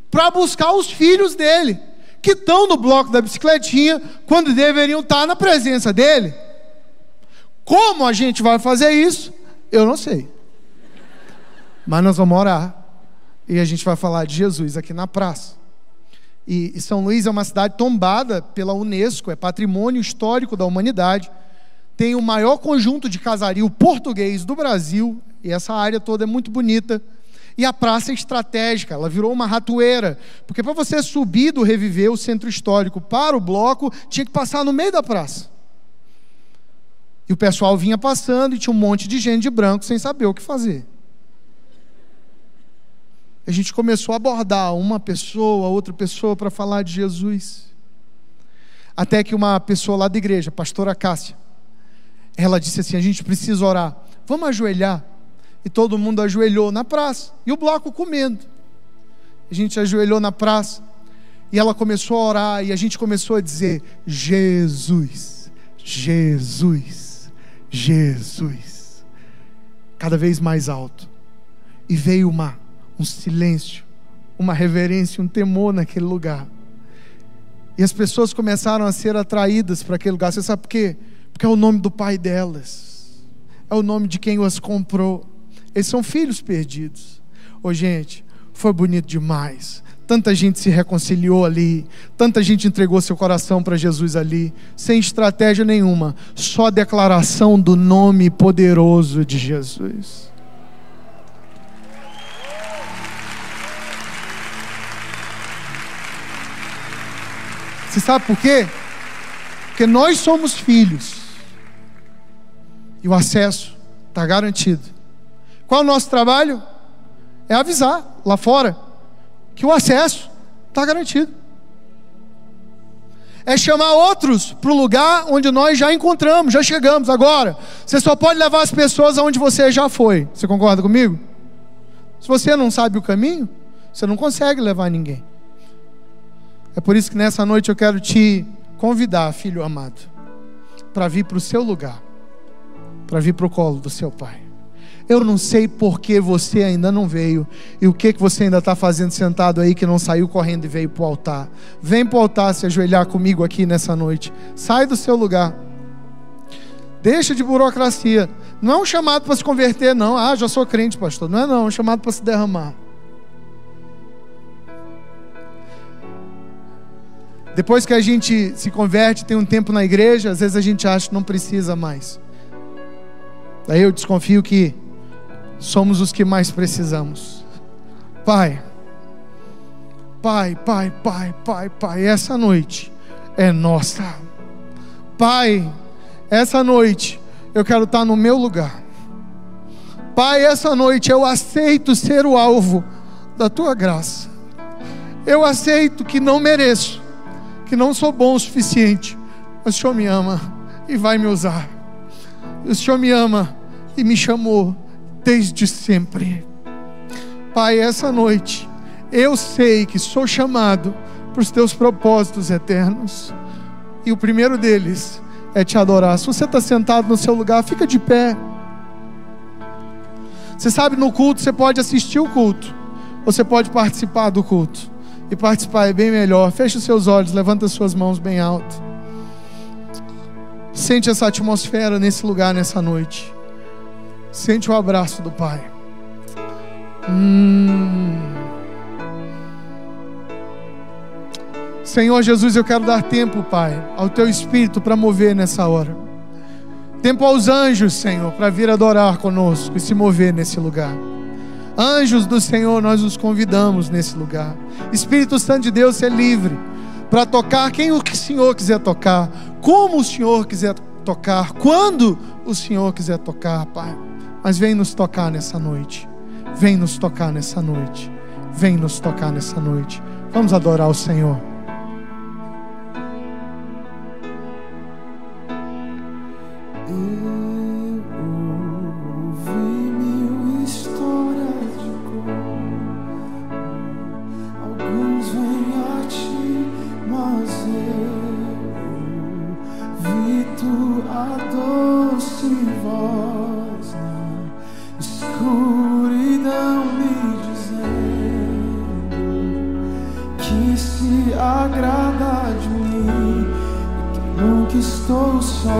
para buscar os filhos dele, que estão no bloco da bicicletinha, quando deveriam estar na presença dele. Como a gente vai fazer isso? Eu não sei. Mas nós vamos orar, e a gente vai falar de Jesus aqui na praça. E São Luís é uma cidade tombada pela Unesco, é patrimônio histórico da humanidade, tem o maior conjunto de casario português do Brasil, e essa área toda é muito bonita. E a praça é estratégica, ela virou uma ratoeira, porque para você subir do Reviver, o centro histórico, para o bloco, tinha que passar no meio da praça. E o pessoal vinha passando e tinha um monte de gente de branco sem saber o que fazer. A gente começou a abordar uma pessoa, outra pessoa, para falar de Jesus. Até que uma pessoa lá da igreja, a pastora Cássia, ela disse assim: a gente precisa orar, vamos ajoelhar. E todo mundo ajoelhou na praça, e o bloco comendo. A gente ajoelhou na praça, e ela começou a orar, e a gente começou a dizer: Jesus, Jesus, Jesus, cada vez mais alto. E veio um silêncio, uma reverência, um temor naquele lugar. E as pessoas começaram a ser atraídas para aquele lugar. Você sabe por quê? Porque é o nome do pai delas, é o nome de quem as comprou. Eles são filhos perdidos. Ô gente, foi bonito demais. Tanta gente se reconciliou ali, tanta gente entregou seu coração para Jesus ali, sem estratégia nenhuma, só declaração do nome poderoso de Jesus. Você sabe por quê? Porque nós somos filhos, e o acesso está garantido. Qual é o nosso trabalho? É avisar lá fora que o acesso está garantido. É chamar outros para o lugar onde nós já encontramos, já chegamos. Agora, você só pode levar as pessoas aonde você já foi. Você concorda comigo? Se você não sabe o caminho, você não consegue levar ninguém. É por isso que nessa noite eu quero te convidar, filho amado, para vir para o seu lugar, para vir para o colo do seu pai. Eu não sei por que você ainda não veio, e o que você ainda está fazendo sentado aí, que não saiu correndo e veio para o altar. Vem para o altar se ajoelhar comigo aqui nessa noite. Sai do seu lugar. Deixa de burocracia. Não é um chamado para se converter, não. Ah, já sou crente, pastor. Não é não, é um chamado para se derramar. Depois que a gente se converte, tem um tempo na igreja, às vezes a gente acha que não precisa mais. Daí eu desconfio que somos os que mais precisamos. Pai, essa noite é nossa. Pai, essa noite eu quero estar no meu lugar. Pai, essa noite eu aceito ser o alvo da tua graça. Eu aceito que não mereço, que não sou bom o suficiente, mas o Senhor me ama e vai me usar. O Senhor me ama e me chamou desde sempre. Pai, essa noite eu sei que sou chamado para os teus propósitos eternos, e o primeiro deles é te adorar. Se você está sentado no seu lugar, fica de pé. Você sabe, no culto você pode assistir o culto, você pode participar do culto, e participar é bem melhor. Feche os seus olhos, levanta as suas mãos bem alto. Sente essa atmosfera nesse lugar, nessa noite. Sente o abraço do Pai. Senhor Jesus, eu quero dar tempo, Pai, ao Teu Espírito para mover nessa hora. Tempo aos anjos, Senhor, para vir adorar conosco e se mover nesse lugar. Anjos do Senhor, nós os convidamos nesse lugar. Espírito Santo de Deus, ser livre para tocar quem o Senhor quiser tocar, como o Senhor quiser tocar, quando o Senhor quiser tocar, Pai. Mas vem nos tocar nessa noite. Vem nos tocar nessa noite. Vem nos tocar nessa noite. Vamos adorar o Senhor. A doce voz na escuridão, me dizendo que se agrada de mim e que nunca estou só.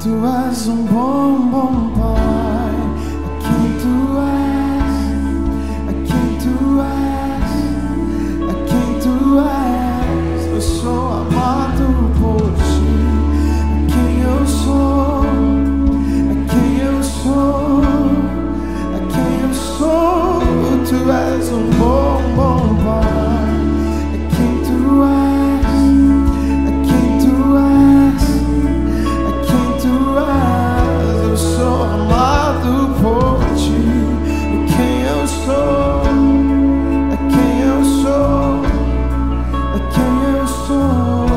Tu és um bom, bom Pai, é quem tu és, é quem tu és, é quem tu és. Eu sou amado por ti, é quem eu sou, é quem eu sou, é quem eu sou. Tu és um bom, bom Pai, é quem tu és, é quem tu és. Eu sou amado por ti, é quem eu sou, é quem eu sou, é quem eu sou.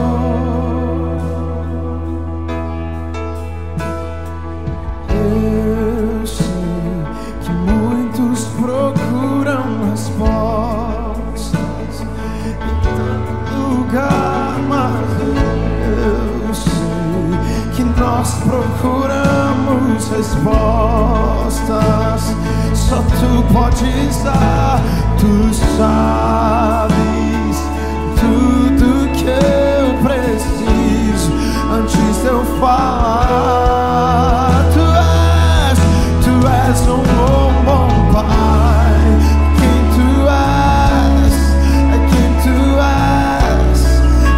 Eu sei que muitos procuram respostas em tanto lugar, mas eu sei que nós procuramos respostas. Só tu podes dar, tu sabes tudo que eu preciso antes de eu falar. Tu és um bom, bom Pai, quem tu és, é quem tu és,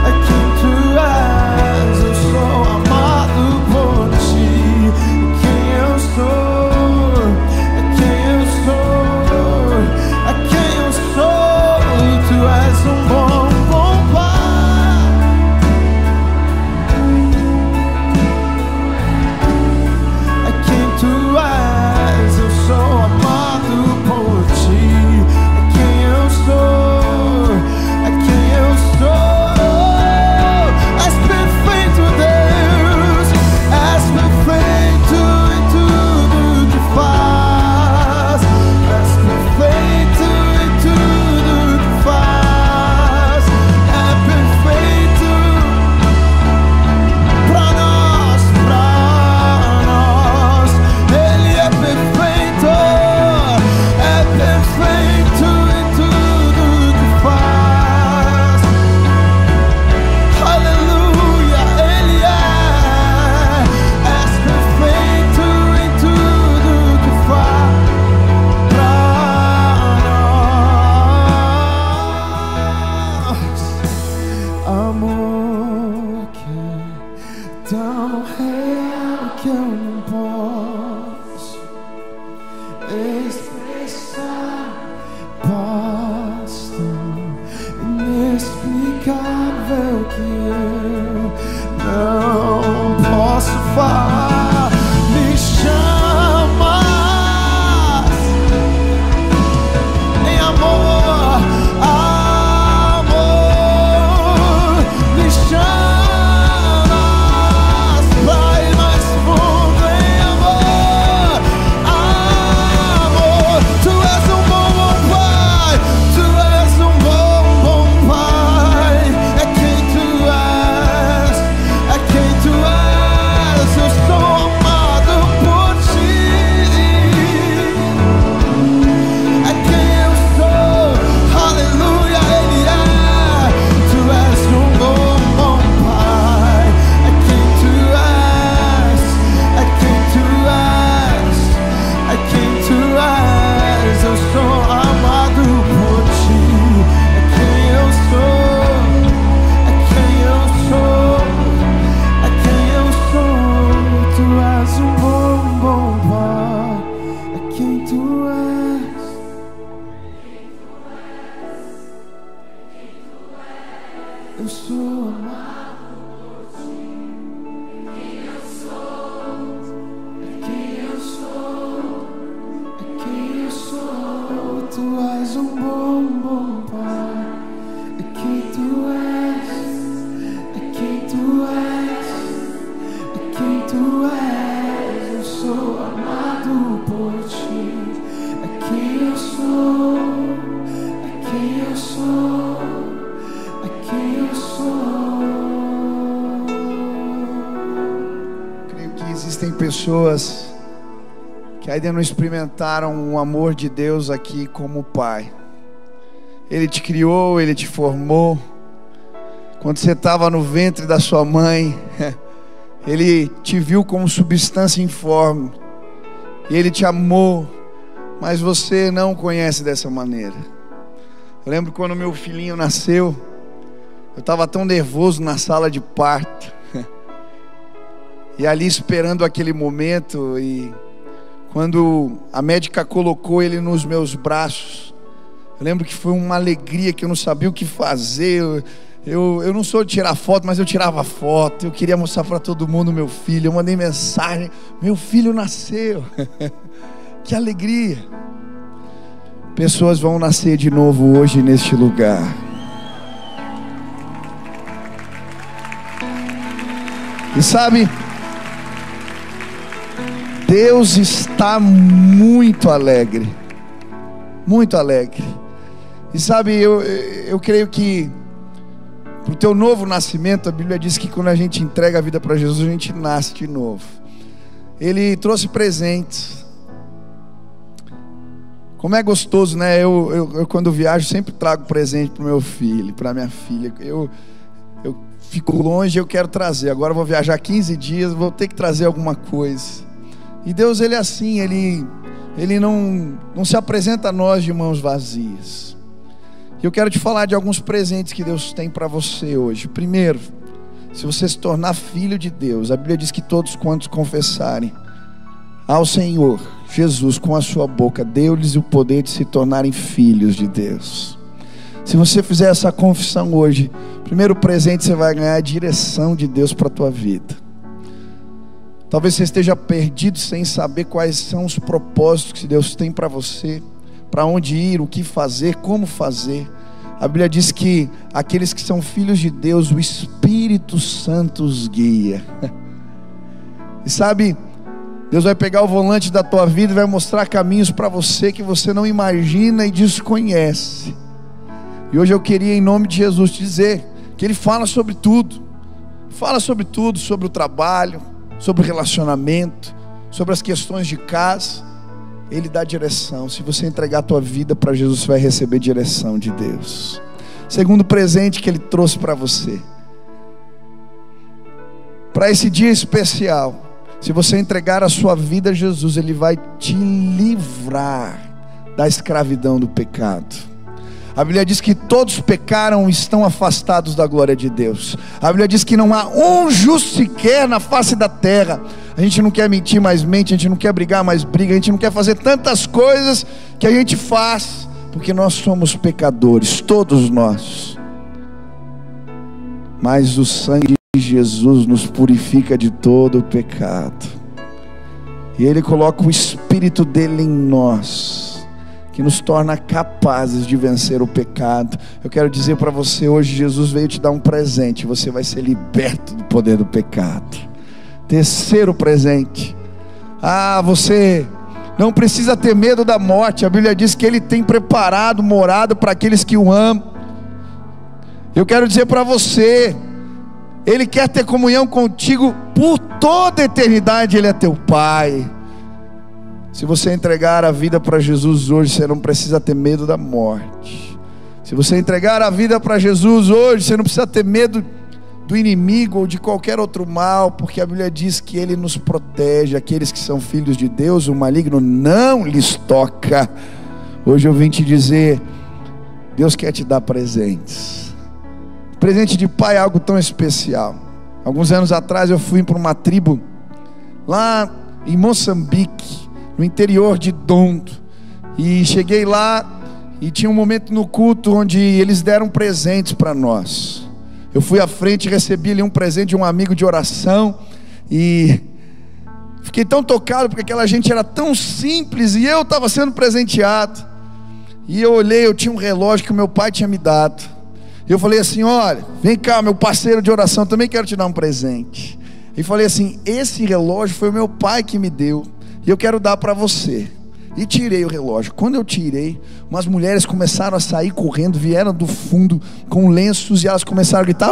é quem tu és. Eu sou amado por ti, é quem eu sou, é quem eu sou, é quem eu sou. Tu és um bom, bom Pai, é quem tu és. Eu sou amado por ti, é quem eu sou, é quem eu sou. És perfeito, Deus, és perfeito em tudo que faz. És perfeito em tudo que faz. É perfeito pra nós, Ele é perfeito, é perfeito em tudo que faz. Aleluia, Ele és perfeito em tudo que faz pra nós. Amor que é tão real que eu não posso expressar, paz tão inexplicável que eu não posso falar. Me chama em amor, amor, me chamas pra ir mais fundo em amor, amor. Tu és um bom, bom Pai, tu és um bom, bom Pai, é quem tu és, é quem tu és. Eu sou amado por ti, é quem eu sou. Aleluia, Ele é. Tu és um bom, bom Pai, é quem tu és, é quem tu és, é quem tu és. Eu sou amado por ti, é quem eu sou, é quem eu sou, é quem eu sou. Tu és um bom, bom Pai, é quem tu és. Eu sou amado por ti, é quem eu sou, é quem eu sou, é quem eu sou. Tu és um bom, bom Pai, é quem tu és, é quem tu és, é quem tu és. Eu sou amado por ti, é quem eu sou, é quem eu sou, é quem eu sou. Creio que existem pessoas que ainda não experimentaram o amor de Deus aqui como Pai. Ele te criou, Ele te formou. Quando você estava no ventre da sua mãe, Ele te viu como substância informe, e Ele te amou, mas você não o conhece dessa maneira. Eu lembro quando meu filhinho nasceu, eu estava tão nervoso na sala de parto, e ali esperando aquele momento, e quando a médica colocou ele nos meus braços, eu lembro que foi uma alegria que eu não sabia o que fazer. Eu não sou de tirar foto, mas eu tirava foto. Eu queria mostrar para todo mundo meu filho. Eu mandei mensagem: meu filho nasceu. Que alegria. Pessoas vão nascer de novo hoje neste lugar. E sabe, Deus está muito alegre. Muito alegre. E sabe, eu creio que para o teu novo nascimento, a Bíblia diz que quando a gente entrega a vida para Jesus, a gente nasce de novo. Ele trouxe presentes. Como é gostoso, né? Eu quando viajo sempre trago presente para o meu filho, para minha filha. Eu fico longe, eu quero trazer. Agora eu vou viajar 15 dias, vou ter que trazer alguma coisa. E Deus, Ele é assim, Ele não se apresenta a nós de mãos vazias. Eu quero te falar de alguns presentes que Deus tem para você hoje. Primeiro, se você se tornar filho de Deus, a Bíblia diz que todos quantos confessarem ao Senhor Jesus com a sua boca, deu-lhes o poder de se tornarem filhos de Deus. Se você fizer essa confissão hoje, primeiro presente você vai ganhar a direção de Deus para a tua vida. Talvez você esteja perdido sem saber quais são os propósitos que Deus tem para você, para onde ir, o que fazer, como fazer. A Bíblia diz que aqueles que são filhos de Deus, o Espírito Santo os guia. E sabe, Deus vai pegar o volante da tua vida e vai mostrar caminhos para você que você não imagina e desconhece. E hoje eu queria, em nome de Jesus, te dizer que Ele fala sobre tudo. Fala sobre tudo, sobre o trabalho, sobre o relacionamento, sobre as questões de casa. Ele dá direção. Se você entregar a tua vida para Jesus, você vai receber direção de Deus. Segundo presente que Ele trouxe para você, para esse dia especial, se você entregar a sua vida a Jesus, Ele vai te livrar da escravidão do pecado. A Bíblia diz que todos pecaram e estão afastados da glória de Deus. A Bíblia diz que não há um justo sequer na face da terra. A gente não quer mentir, mais mente. A gente não quer brigar, mais briga. A gente não quer fazer tantas coisas que a gente faz, porque nós somos pecadores, todos nós. Mas o sangue de Jesus nos purifica de todo o pecado. E Ele coloca o Espírito dEle em nós, que nos torna capazes de vencer o pecado. Eu quero dizer para você hoje, Jesus veio te dar um presente. Você vai ser liberto do poder do pecado. Terceiro presente, você não precisa ter medo da morte. A Bíblia diz que Ele tem preparado morada para aqueles que o amam. Eu quero dizer para você, Ele quer ter comunhão contigo por toda a eternidade. Ele é teu Pai. Se você entregar a vida para Jesus hoje, você não precisa ter medo da morte. Se você entregar a vida para Jesus hoje, você não precisa ter medo do inimigo ou de qualquer outro mal, porque a Bíblia diz que Ele nos protege. Aqueles que são filhos de Deus, o maligno não lhes toca. Hoje eu vim te dizer, Deus quer te dar presentes. Presente de pai é algo tão especial. Alguns anos atrás eu fui para uma tribo lá em Moçambique, no interior de Dondo, e cheguei lá e tinha um momento no culto onde eles deram presentes para nós. Eu fui à frente e recebi ali um presente de um amigo de oração, e fiquei tão tocado porque aquela gente era tão simples e eu estava sendo presenteado. E eu olhei, eu tinha um relógio que o meu pai tinha me dado. E eu falei assim: olha, vem cá, meu parceiro de oração, também quero te dar um presente. E falei assim: esse relógio foi o meu pai que me deu, e eu quero dar para você. E tirei o relógio. Quando eu tirei, umas mulheres começaram a sair correndo, vieram do fundo com lenços, e elas começaram a gritar,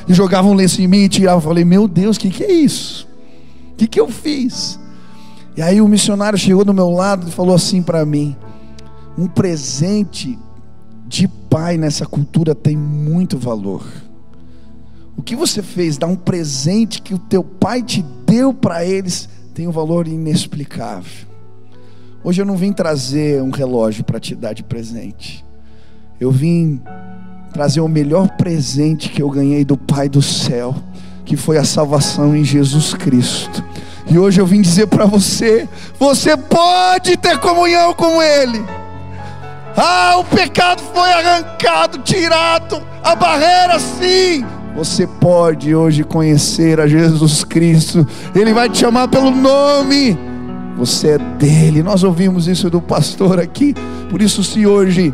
e jogavam um lenço em mim e tiravam. Eu falei: meu Deus, o que é isso? O que eu fiz? E aí o missionário chegou do meu lado e falou assim para mim: um presente de pai nessa cultura tem muito valor. O que você fez, dar um presente que o teu pai te deu para eles, tem um valor inexplicável. Hoje eu não vim trazer um relógio para te dar de presente. Eu vim trazer o melhor presente que eu ganhei do Pai do céu, que foi a salvação em Jesus Cristo. E hoje eu vim dizer para você: você pode ter comunhão com Ele. O pecado foi arrancado, tirado, a barreira sim. Você pode hoje conhecer a Jesus Cristo. Ele vai te chamar pelo nome. Você é dele. Nós ouvimos isso do pastor aqui. Por isso, se hoje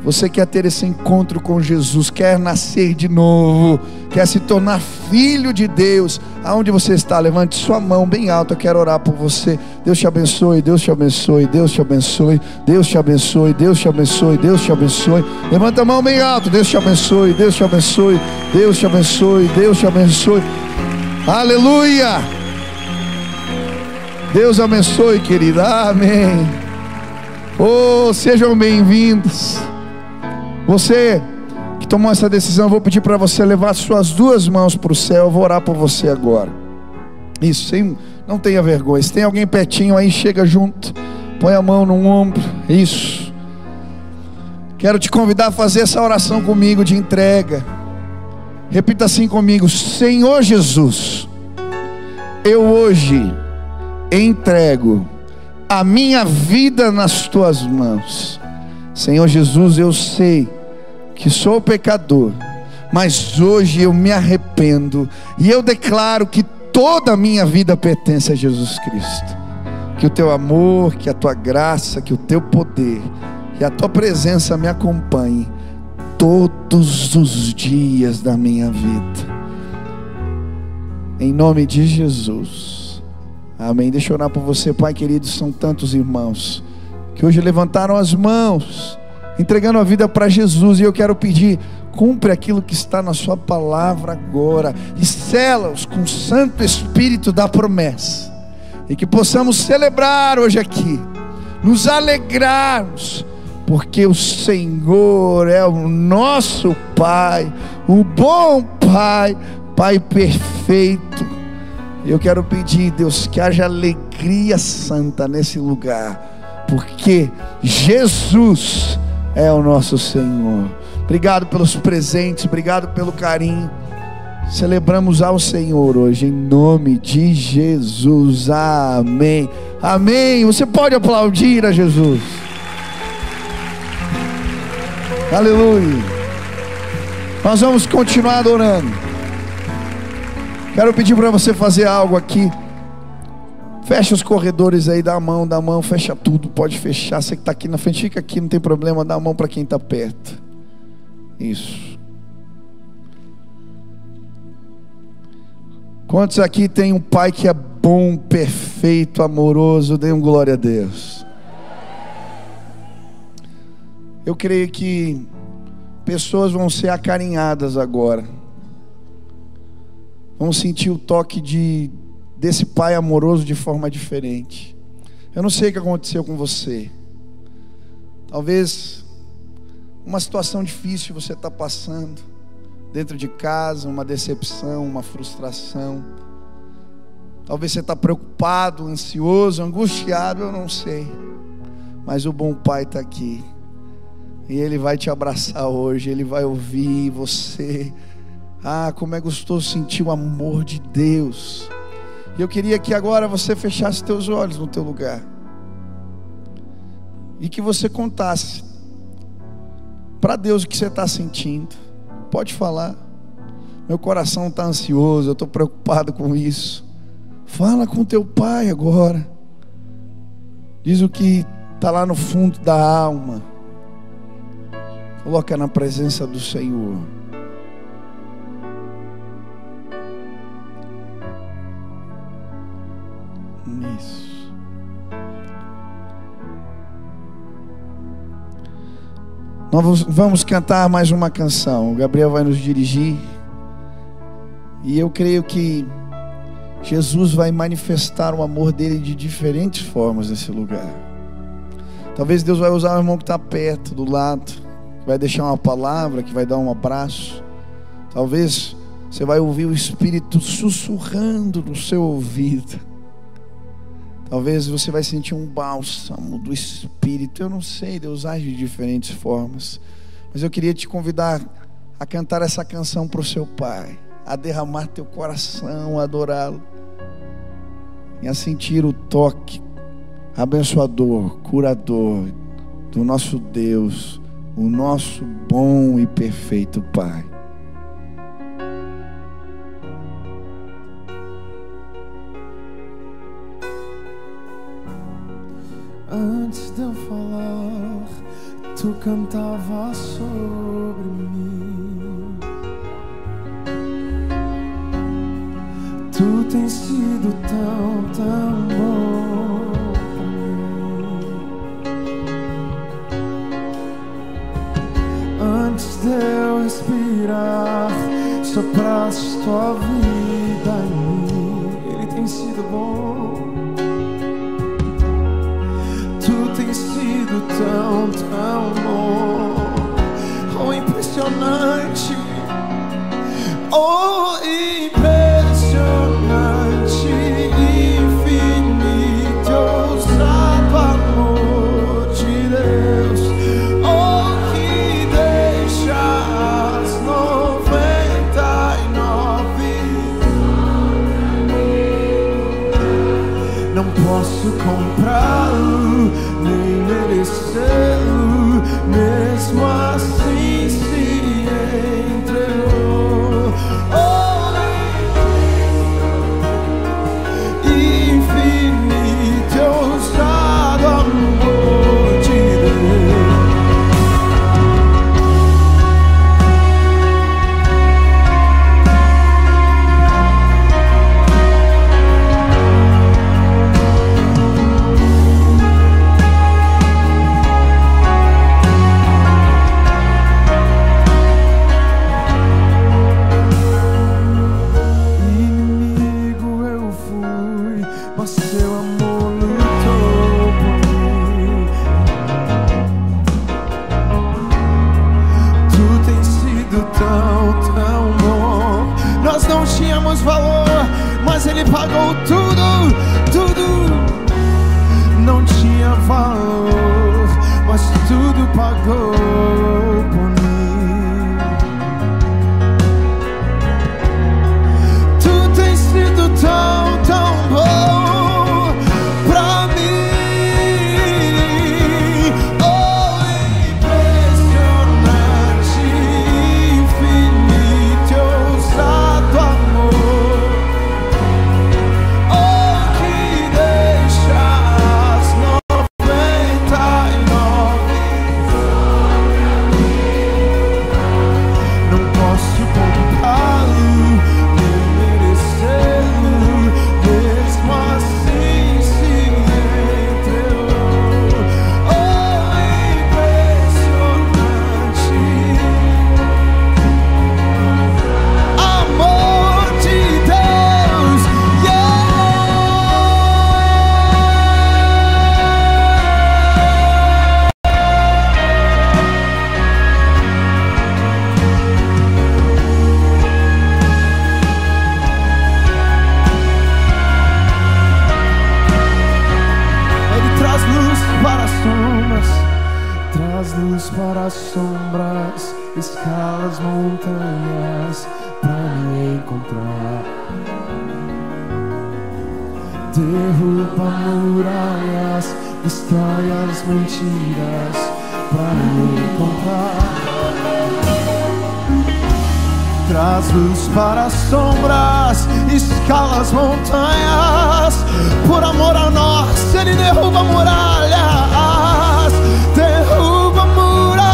você quer ter esse encontro com Jesus, quer nascer de novo, quer se tornar filho de Deus, aonde você está, levante sua mão bem alta. Eu quero orar por você. Deus te abençoe, Deus te abençoe, Deus te abençoe, Deus te abençoe, Deus te abençoe, Deus te abençoe. Levanta a mão bem alto. Deus te abençoe, Deus te abençoe, Deus te abençoe, Deus te abençoe. Aleluia. Deus abençoe, querida. Amém. Sejam bem-vindos. Você que tomou essa decisão, eu vou pedir para você levar suas duas mãos para o céu. Eu vou orar por você agora. Isso, não tenha vergonha. Se tem alguém pertinho aí, chega junto, põe a mão no ombro. Isso. Quero te convidar a fazer essa oração comigo de entrega. Repita assim comigo: Senhor Jesus, eu hoje entrego a minha vida nas tuas mãos. Senhor Jesus, eu sei que sou pecador, mas hoje eu me arrependo e eu declaro que toda a minha vida pertence a Jesus Cristo. Que o teu amor, que a tua graça, que o teu poder e a tua presença me acompanhe todos os dias da minha vida. Em nome de Jesus. Amém. Deixa eu orar por você, Pai querido. São tantos irmãos que hoje levantaram as mãos, entregando a vida para Jesus. E eu quero pedir: cumpre aquilo que está na sua palavra agora, e sela-os com o Santo Espírito da promessa. E que possamos celebrar hoje aqui, nos alegrarmos, porque o Senhor é o nosso Pai, o bom Pai, Pai perfeito. Eu quero pedir, Deus, que haja alegria santa nesse lugar, porque Jesus é o nosso Senhor. Obrigado pelos presentes, obrigado pelo carinho. Celebramos ao Senhor hoje, em nome de Jesus. Amém. Amém. Você pode aplaudir a Jesus. Aleluia. Nós vamos continuar adorando. Quero pedir para você fazer algo aqui. Fecha os corredores aí, dá a mão, fecha tudo, pode fechar. Você que está aqui na frente, fica aqui, não tem problema, dá a mão para quem está perto. Isso. Quantos aqui tem um pai que é bom, perfeito, amoroso? Dê um glória a Deus. Eu creio que pessoas vão ser acarinhadas agora, vão sentir o toque desse pai amoroso de forma diferente. Eu não sei o que aconteceu com você. Talvez uma situação difícil você está passando dentro de casa, uma decepção, uma frustração. Talvez você está preocupado, ansioso, angustiado, eu não sei. Mas o bom pai está aqui, e Ele vai te abraçar hoje. Ele vai ouvir você. Como é gostoso sentir o amor de Deus. E eu queria que agora você fechasse teus olhos no teu lugar, e que você contasse para Deus o que você está sentindo. Pode falar: meu coração está ansioso, eu estou preocupado com isso. Fala com teu pai agora. Diz o que está lá no fundo da alma. Coloca na presença do Senhor. Isso. Nós vamos cantar mais uma canção. O Gabriel vai nos dirigir. E eu creio que Jesus vai manifestar o amor dele de diferentes formas nesse lugar. Talvez Deus vai usar o irmão que está perto, do lado, que vai deixar uma palavra, que vai dar um abraço. Talvez você vai ouvir o Espírito sussurrando no seu ouvido. Talvez você vai sentir um bálsamo do Espírito. Eu não sei, Deus age de diferentes formas. Mas eu queria te convidar a cantar essa canção para o seu Pai, a derramar teu coração, a adorá-lo, e a sentir o toque abençoador, curador do nosso Deus, o nosso bom e perfeito Pai. Antes de eu falar, tu cantava sobre mim. Tu tens sido tão, tão bom pra mim. Antes de eu respirar, sopraste tua vida em mim. Ele tem sido bom. Tu tens sido tão, tão bom. Oh, impressionante. Oh, impressionante, infinito, ousado amor de Deus. Oh, que deixa as 99. Não posso comprá-lo, nem merecê-lo, mesmo assim se entregou. Infinito, ousado amor de Deus. Mas Ele pagou tudo, tudo. Não tinha valor, mas tudo pagou por mim. Tu tens sido tão, tão bom pra mim. Oh, impressionante, infinito, ousado amor. Para as sombras, escala as montanhas pra me encontrar. Derruba muralhas, destrói as mentiras pra me encontrar. Traz luz para as sombras, escala as montanhas. Por amor a nós, Ele derruba muralhas, derruba muralhas.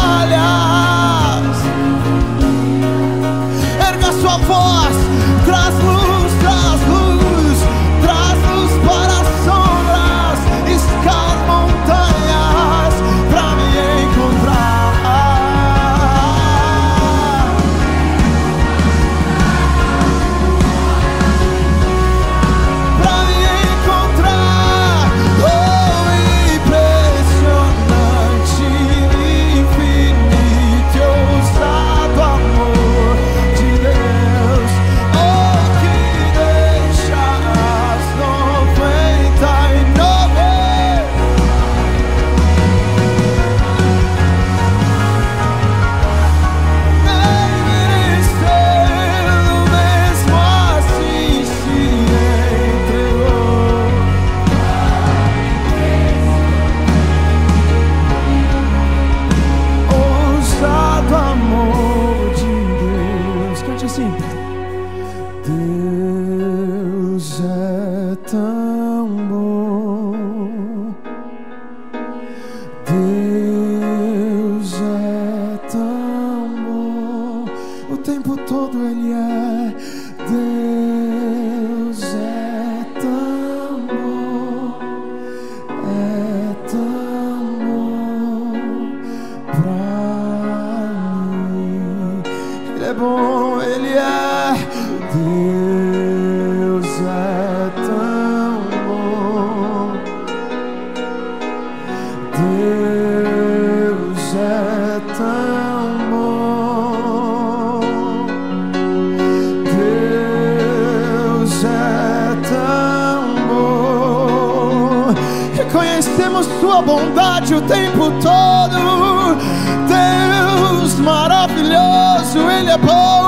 Erga sua voz, traz luz, traz luz, traz luz para as sombras, escala as montanhas pra me encontrar. Deus é tão bom, Deus é tão bom, o tempo todo Ele é. Deus é tão bom, é tão bom pra mim. Ele é bom, Ele é. Deus é tão bom, Deus é tão bom, Deus é tão bom. Reconhecemos Sua bondade o tempo todo. Deus maravilhoso, Ele é bom.